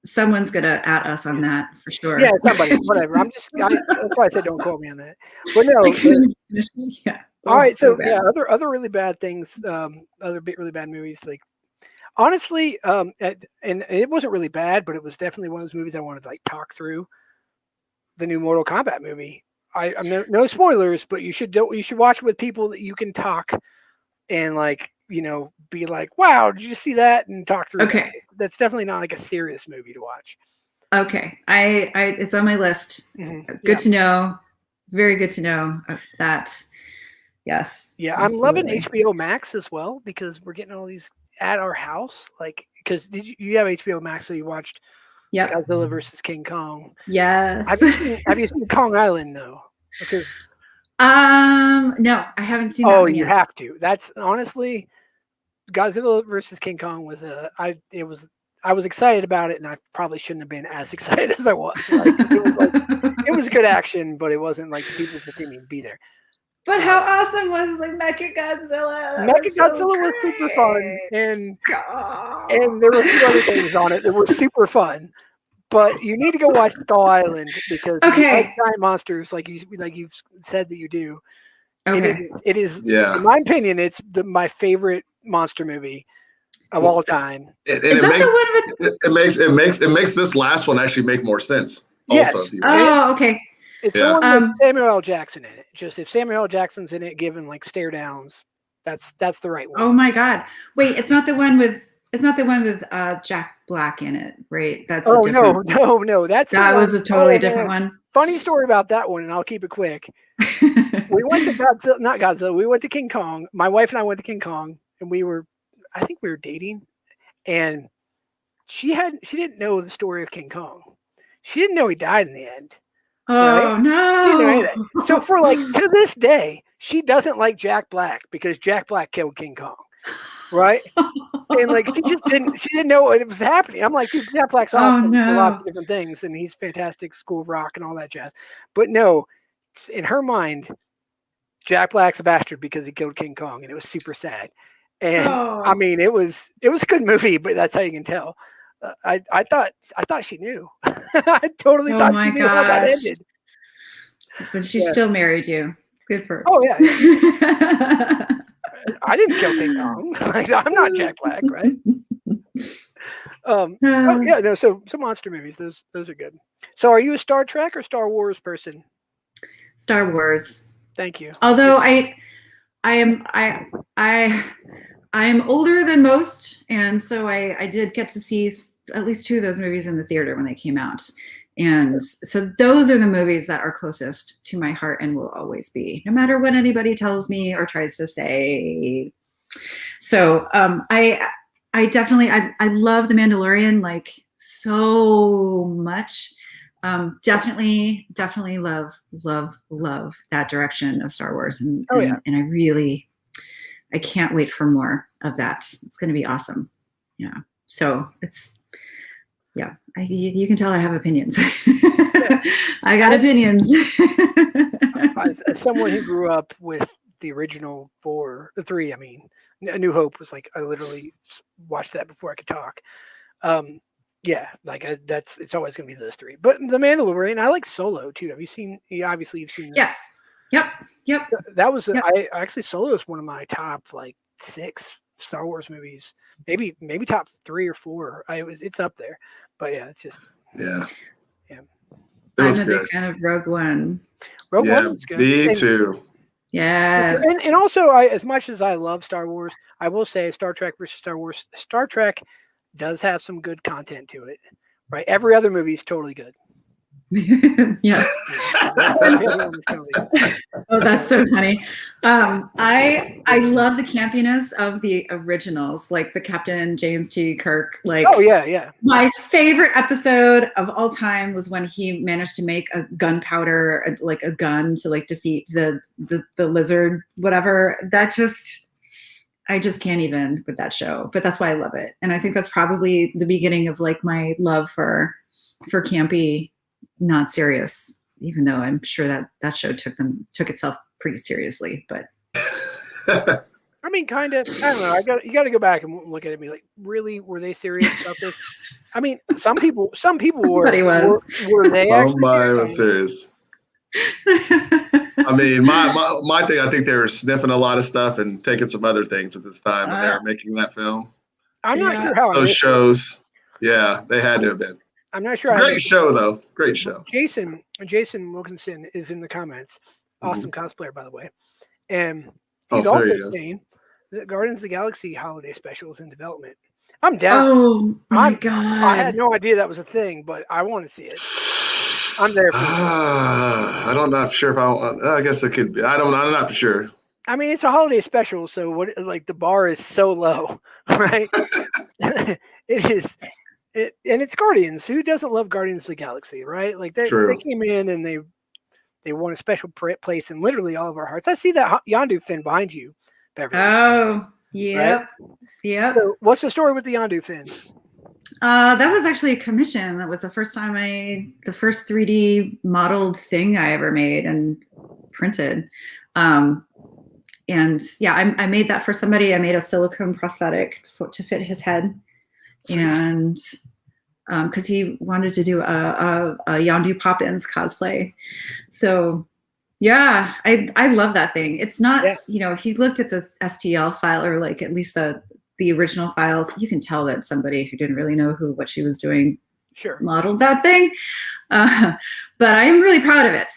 Someone's gonna at us on that for sure. Yeah, somebody, whatever. That's why I said don't quote me on that. But no. Yeah. All right. So yeah, other really bad things, really bad movies. Like honestly, and it wasn't really bad, but it was definitely one of those movies I wanted to like talk through. The new Mortal Kombat movie. I'm no spoilers, but you should watch it with people that you can talk and like be like, wow, did you see that? And talk through. Okay. That's definitely not like a serious movie to watch. Okay. It's on my list. Mm-hmm. Good to know. Very good to know that. Yes. Yeah. Absolutely. I'm loving HBO Max as well because we're getting all these at our house. Like, because you have HBO Max, so you watched Godzilla versus King Kong. Yes. Have you seen Kong Island though? Okay. No, I haven't seen that one yet. You have to. That's honestly Godzilla versus King Kong was I was excited about it, and I probably shouldn't have been as excited as I was. Like, it was good action, but it wasn't like the people that didn't even be there. But how awesome was like Mechagodzilla? Mechagodzilla was super fun, and there were a few other things on it that were super fun. But you need to go watch Skull Island because giant monsters, like you've said that you do. Okay. It is in my opinion, it's my favorite monster movie of all time. It makes this last one actually make more sense. Yes. Also, okay. It's the one with Samuel L. Jackson in it. Just if Samuel L. Jackson's in it, given like stare downs, that's the right one. Oh my God! Wait, it's not the one with Jack Black in it, right? That's no. That was a totally different one. Funny story about that one, and I'll keep it quick. We went to not Godzilla. We went to King Kong. My wife and I went to King Kong, and I think we were dating, and she didn't know the story of King Kong. She didn't know he died in the end. Oh no! So for like to this day, she doesn't like Jack Black because Jack Black killed King Kong, right? And like she didn't know what was happening. I'm like, dude, Jack Black's awesome for lots of different things, and he's fantastic, School of Rock and all that jazz. But no, in her mind, Jack Black's a bastard because he killed King Kong, and it was super sad. And I mean, it was a good movie, but that's how you can tell. I thought she knew. I totally thought she knew how that ended. But she still married you. Good for her. Oh yeah. I didn't kill King Kong. Like, I'm not Jack Black, right? Oh yeah, no. So monster movies, those are good. So, are you a Star Trek or Star Wars person? Star Wars. Thank you. Although I am older than most, and so I did get to see at least 2 of those movies in the theater when they came out. And so those are the movies that are closest to my heart and will always be, no matter what anybody tells me or tries to say. So I definitely, I love The Mandalorian like so much. Definitely love that direction of Star Wars. And I can't wait for more of that. It's going to be awesome. Yeah. So you can tell I have opinions. I got opinions. As someone who grew up with the original 3, I mean, A New Hope was like, I literally watched that before I could talk. Yeah, like it's always going to be those 3. But The Mandalorian, I like Solo too. Have you seen? Obviously, you've seen that. Yes. Yep. That was I actually Solo is one of my top like 6 Star Wars movies. Maybe top 3 or 4. It's up there. But yeah, it's just yeah. I'm a big fan of Rogue One. Rogue One was good. Me too. Yes. And also, as much as I love Star Wars, I will say Star Trek versus Star Wars. Star Trek does have some good content to it, right? Every other movie is totally good. Yes. Oh, that's so funny. I love the campiness of the originals, like the Captain James T. Kirk. Like, oh yeah. My favorite episode of all time was when he managed to make a gunpowder, like a gun to like defeat the lizard, whatever. I just can't even with that show, but that's why I love it. And I think that's probably the beginning of like my love for campy, not serious, even though I'm sure that show took itself pretty seriously, but I mean, kind of, I don't know. You got to go back and look at it and be like, really, were they serious about this? I mean, some people were they actually Somebody was serious. I mean, my thing, I think they were sniffing a lot of stuff and taking some other things at this time when they were making that film. I'm not sure how those shows. Yeah, they had to have been. I'm not sure. Great show, though. Great show. Jason Wilkinson is in the comments. Awesome cosplayer, by the way. And he's also saying that Guardians of the Galaxy holiday special is in development. I'm down. Oh my God. I had no idea that was a thing, but I want to see it. I'm there for it. I'm not sure if I guess it could be. I'm not for sure. I mean, it's a holiday special, so the bar is so low, right? It is. And it's Guardians. Who doesn't love Guardians of the Galaxy, right? Like they came in and they won a special place in literally all of our hearts. I see that Yondu fin behind you, Beverly. Oh, yeah, right? Yep. So what's the story with the Yondu fin? That was actually a commission. That was the first time the first 3D modeled thing I ever made and printed. And yeah, I made that for somebody. I made a silicone prosthetic to fit his head. And because he wanted to do a Yondu Poppins cosplay. So yeah, I love that thing. It's not, if you looked at the STL file or like at least the original files, you can tell that somebody who didn't really know what she was doing modeled that thing. But I am really proud of it.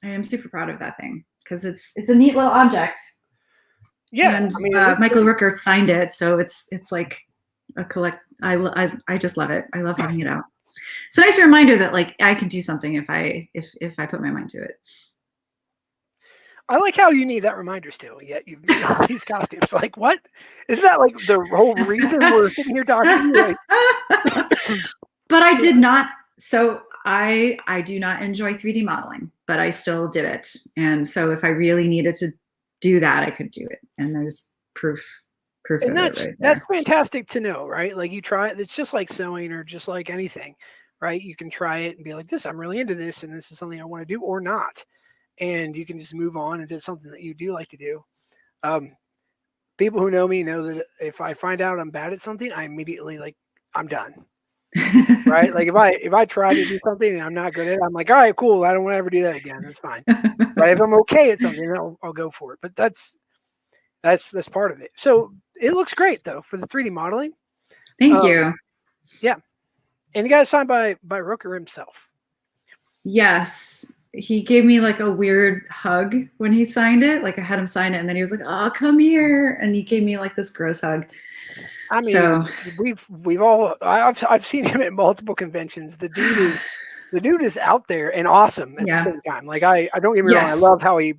I am super proud of that thing because it's a neat little object. Yeah. And Michael Rooker signed it. So it's like a I just love it. I love having it out. It's a nice reminder that like I can do something if I put my mind to it. I like how you need that reminder still. Yet you've made all these costumes. Like what? Isn't that like the whole reason we're sitting here talking? Like... But I did not. So I do not enjoy 3D modeling, but I still did it. And so if I really needed to do that, I could do it. And there's proof And of it right there. that's fantastic to know, right? Like you try it, it's just like sewing or just like anything, right? You can try it and be like, this, I'm really into this, and this is something I want to do or not. And you can just move on into something that you do like to do. Um, People who know me know that if I find out I'm bad at something, I immediately like I'm done. Right? Like if I try to do something and I'm not good at it, I'm like, all right, cool. I don't want to ever do that again. That's fine. Right? If I'm okay at something, then I'll go for it. But that's part of it. So it looks great though for the 3D modeling. Thank you. Yeah. And you got it signed by Rooker himself. Yes. He gave me like a weird hug when he signed it. Like I had him sign it and then he was like, oh, come here. And he gave me like this gross hug. I mean, so, we've all I've seen him at multiple conventions. The dude is out there and awesome at the same time. Like I don't get me wrong, I love how he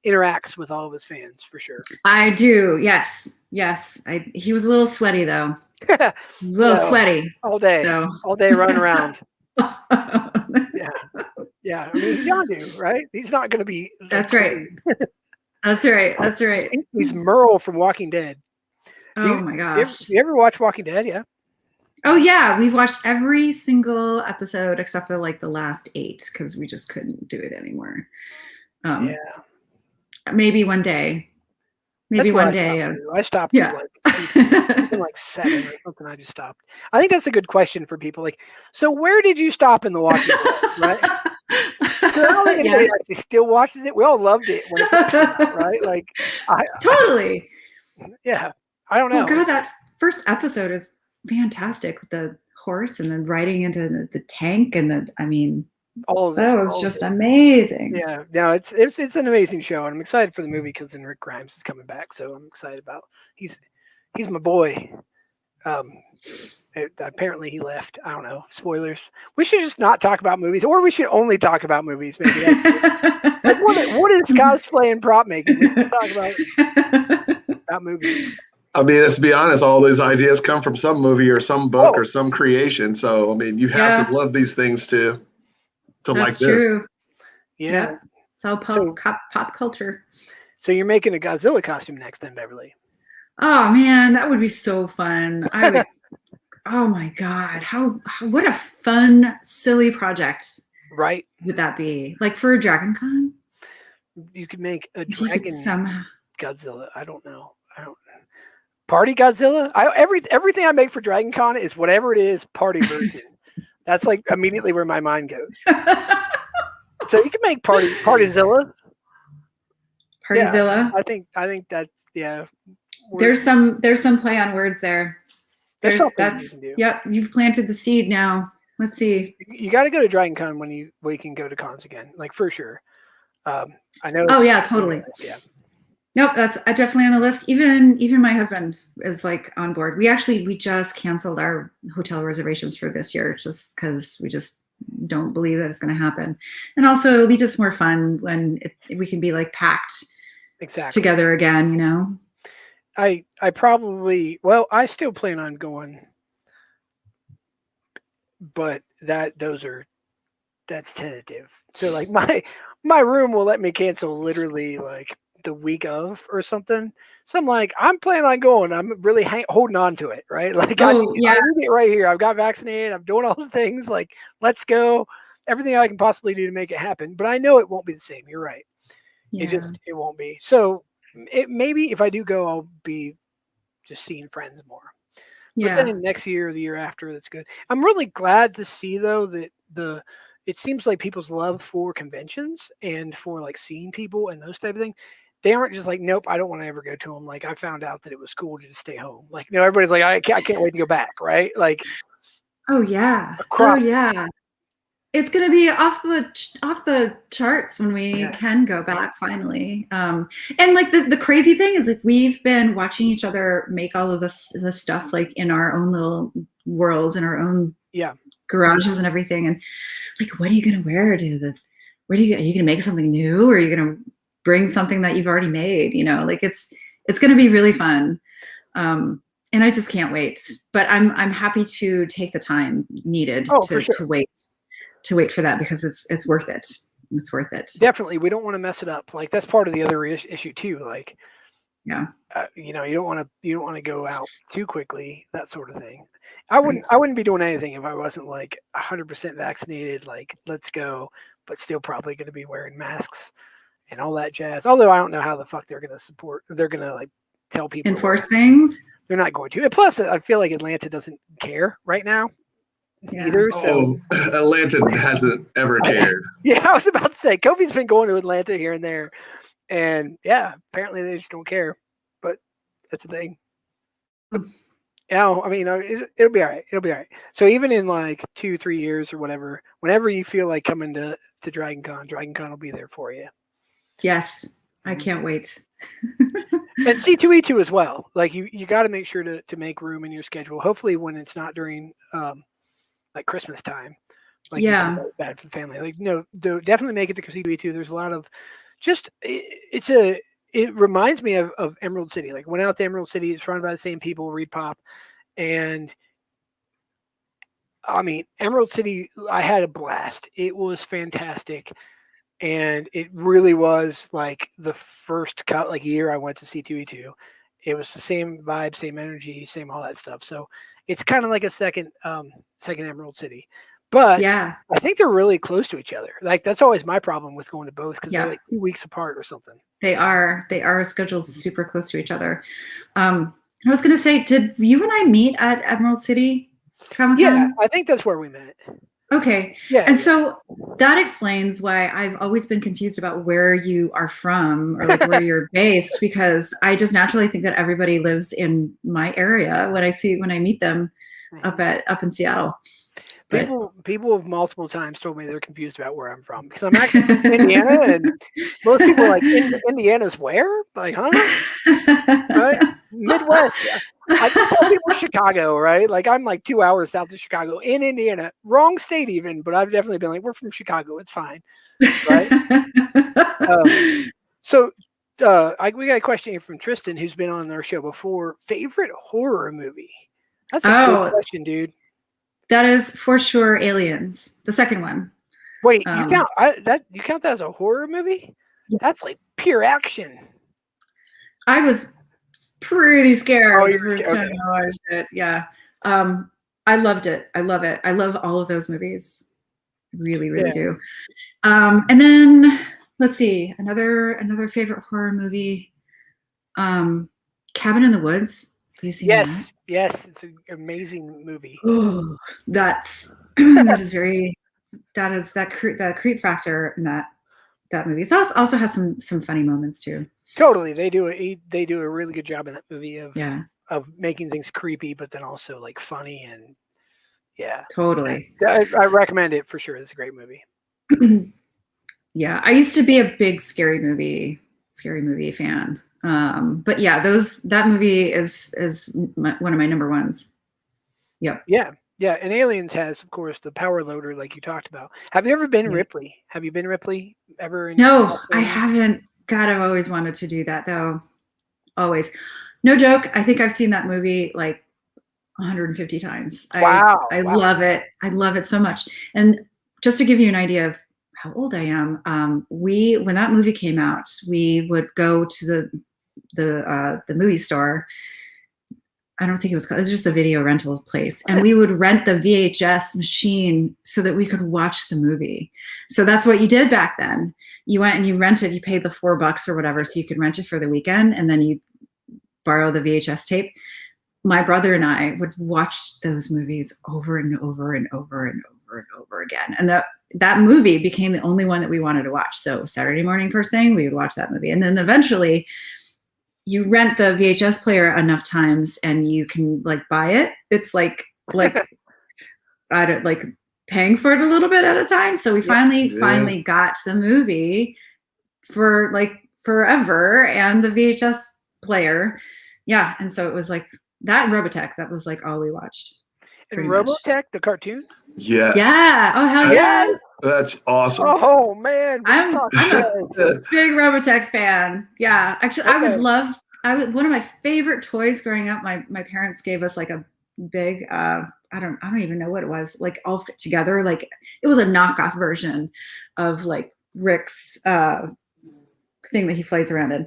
interacts with all of his fans for sure. I do. Yes. He was a little sweaty though. He was a little sweaty all day. So. All day running around. Yeah. I mean, he's Yondu, right? He's not going to be. That's right. That's right. He's Merle from Walking Dead. My gosh. Do you ever watch Walking Dead? Yeah. Oh yeah, we've watched every single episode except for like the last 8 because we just couldn't do it anymore. Maybe one day. I stopped. Yeah. Like 7 or something. I just stopped. I think that's a good question for people. Like, so where did you stop in the Walking Dead? Right. I don't think anybody actually still watches it. We all loved it when it came out, right? Like, totally. Yeah. I don't know. Oh God, that first episode is fantastic with the horse and then riding into the tank and that was just amazing. Yeah, no, it's an amazing show, and I'm excited for the movie because then Rick Grimes is coming back, so I'm excited about. He's my boy. Apparently he left. I don't know. Spoilers. We should just not talk about movies, or we should only talk about movies. Maybe. Like what is cosplay and prop making? We can talk about movies. I mean, let's be honest, all these ideas come from some movie or some book or some creation. So, I mean, you have to love these things to like this. True. Yeah. It's all pop culture. So you're making a Godzilla costume next then, Beverly. Oh man, that would be so fun. I would oh my God. What a fun, silly project. Right. Would that be? Like for a Dragon Con? You could make a dragon somehow. Godzilla. I don't know. Party Godzilla? Everything I make for Dragon Con is whatever it is, party version. That's like immediately where my mind goes. So you can make Partyzilla. Partyzilla. Yeah, I think that There's some play on words there. That's yep. You've planted the seed now. Let's see. You got to go to Dragon Con when you can go to cons again, like for sure. I know. Oh yeah, totally. Yeah. Nope, that's definitely on the list. Even my husband is like on board. We just canceled our hotel reservations for this year just because we just don't believe that it's going to happen. And also it'll be just more fun when we can be like packed together again, you know? I still plan on going, but that's tentative. So like my room will let me cancel literally like the week of or something. So I'm like, I'm planning on going. I'm really holding on to it, right? Like I need it right here. I've got vaccinated. I'm doing all the things. Like, let's go. Everything I can possibly do to make it happen. But I know it won't be the same. You're right. Yeah. It won't be. So maybe if I do go, I'll be just seeing friends more. Yeah. But then next year or the year after, that's good. I'm really glad to see though that it seems like people's love for conventions and for like seeing people and those type of things. They aren't just like, nope, I don't want to ever go to them. Like I found out that it was cool to just stay home. Like, everybody's like, I can't wait to go back. Right. Like, oh yeah. It's going to be off the charts when we can go back finally. And like the crazy thing is like, we've been watching each other make all of this stuff like in our own little worlds, in our own garages and everything. And like, what are you going to wear are you going to make something new, or are you going to bring something that you've already made? Like it's going to be really fun. And I just can't wait, but I'm happy to take the time needed to wait. wait for that because it's worth it. It's worth it. Definitely, we don't want to mess it up. Like that's part of the other issue too. Like, Yeah. you don't want to go out too quickly. That sort of thing. I wouldn't be doing anything if I wasn't like 100% vaccinated. Like, let's go, but still probably going to be wearing masks and all that jazz. Although I don't know how the fuck they're going to support. They're going to like tell people enforce things. They're not going to. And plus, I feel like Atlanta doesn't care right now either. So Atlanta hasn't ever cared. Yeah, I was about to say Kofi's been going to Atlanta here and there, and yeah, apparently they just don't care. But that's the thing. I mean, it'll be all right. It'll be all right. So even in like 2-3 years or whatever, whenever you feel like coming to DragonCon will be there for you. Yes, I can't wait. And C2E2 as well. Like you got to make sure to make room in your schedule. Hopefully when it's not during like Christmas time. Like yeah, bad for the family. Like no, definitely make it to C2E2. There's a lot of just it reminds me of Emerald City. Like went out to Emerald City. It's run by the same people, Reed Pop, and I mean Emerald City. I had a blast. It was fantastic. And it really was like the first year I went to C2E2. It was the same vibe, same energy, same all that stuff. So it's kind of like a second Emerald City. But yeah, I think they're really close to each other. Like that's always my problem with going to both because they're like 2 weeks apart or something. They are scheduled super close to each other. I was gonna say, did you and I meet at Emerald City Comic-Con? Yeah, I think that's where we met. Okay. Yeah. And so that explains why I've always been confused about where you are from or like where you're based, because I just naturally think that everybody lives in my area when I meet them up in Seattle. People have multiple times told me they're confused about where I'm from because I'm actually from Indiana, and most people are like, Indiana's where? Like, huh? Right? Midwest. Yeah. I tell people Chicago, right? Like I'm like 2 hours south of Chicago in Indiana. Wrong state even, but I've definitely been like, we're from Chicago. It's fine. Right? We got a question here from Tristan, who's been on our show before. Favorite horror movie? That's a good question, dude. That is for sure Aliens, the second one. Wait, you count that as a horror movie? Yeah. That's like pure action. I was pretty scared the first time I watched it. Yeah. I loved it. I love it. I love all of those movies. Really, really do. And then let's see, another favorite horror movie. Cabin in the Woods. Have you seen that? Yes, it's an amazing movie. Oh, that creep factor in that movie. It also has some funny moments too. Totally, they do a really good job in that movie of making things creepy, but then also like funny and totally. I recommend it for sure. It's a great movie. Yeah, I used to be a big scary movie fan. But yeah, that movie is one of my number ones. Yep. Yeah. And Aliens has, of course, the power loader, like you talked about. Have you ever been Ripley? Have you been Ripley ever? No, I haven't. God, I've always wanted to do that though. Always. No joke. I think I've seen that movie like 150 times. Wow. I love it. I love it so much. And just to give you an idea of how old I am, when that movie came out, we would go to the movie store. I don't think it was just a video rental place, and we would rent the VHS machine so that we could watch the movie. So that's what you did back then. You went and you rented. You paid the $4 or whatever, so you could rent it for the weekend, and then you borrow the VHS tape. My brother and I would watch those movies over and over and over and over and over again, and that movie became the only one that we wanted to watch. So Saturday morning, first thing, we would watch that movie, and then eventually you rent the VHS player enough times and you can like buy it. It's like I don't like paying for it a little bit at a time. So we finally got the movie for like forever and the VHS player. Yeah. And so it was like that Robotech, that was like all we watched. And Robotech, the cartoon? Yes. Yeah. Oh, hell yeah. That's awesome. Oh man, I'm a big Robotech fan. Yeah, actually, one of my favorite toys growing up. My parents gave us like a big, I I don't even know what it was, like all fit together. Like it was a knockoff version of like Rick's thing that he flies around in.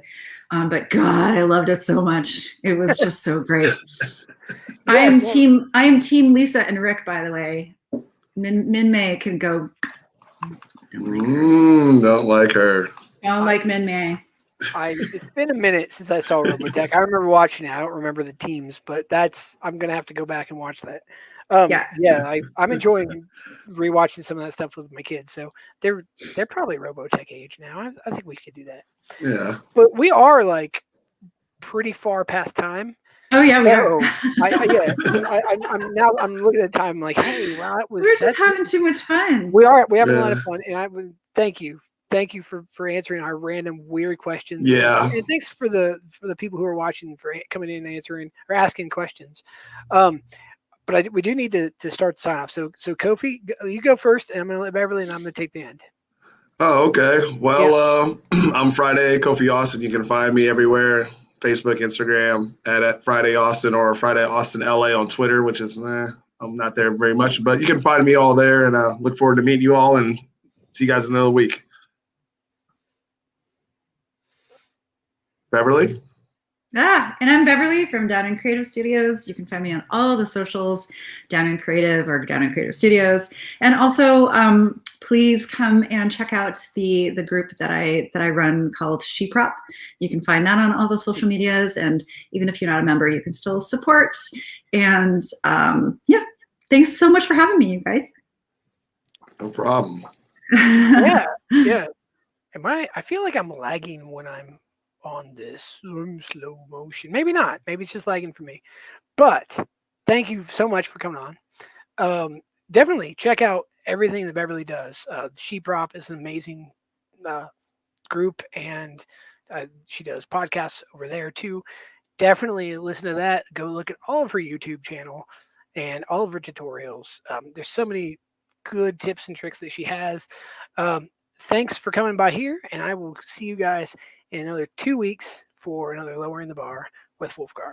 But God, I loved it so much. It was just so great. Yeah, I am team Lisa and Rick, by the way. Min May can go. Don't like her. Don't like Min May. It's been a minute since I saw Robotech. I remember watching it. I don't remember the teams, but I'm gonna have to go back and watch that. I'm enjoying rewatching some of that stuff with my kids. So they're probably Robotech age now. I think we could do that. Yeah. But we are like pretty far past time. Oh yeah, we are. I'm looking at the time. I'm like, hey, well, we're just having too much fun. We're having a lot of fun, and I would thank you for answering our random weird questions. Yeah, and thanks for the people who are watching for coming in and answering or asking questions. But we do need to start the sign off. So Kofi, you go first, and I'm going to let Beverly, and I'm going to take the end. Oh, okay. Well, I'm Friday Kofi Austin. You can find me everywhere. Facebook, Instagram at Friday Austin or Friday Austin LA on Twitter, which is I'm not there very much, but you can find me all there, and look forward to meeting you all and see you guys in another week. Beverly? And I'm Beverly from Downen Creative Studios. You can find me on all the socials, Downen Creative or Downen Creative Studios. And also, please come and check out the group that I run called Sheprop. You can find that on all the social medias, and even if you're not a member, you can still support. And thanks so much for having me, you guys. No problem. Yeah. I feel like I'm lagging when I'm on this slow motion. Maybe not. Maybe it's just lagging for me. But thank you so much for coming on. Definitely check out everything that Beverly does. Sheprop is an amazing group, and she does podcasts over there too. Definitely listen to that. Go look at all of her YouTube channel and all of her tutorials. There's so many good tips and tricks that she has. Thanks for coming by here, and I will see you guys in another 2 weeks for another Lowering the Bar with Wulfgar.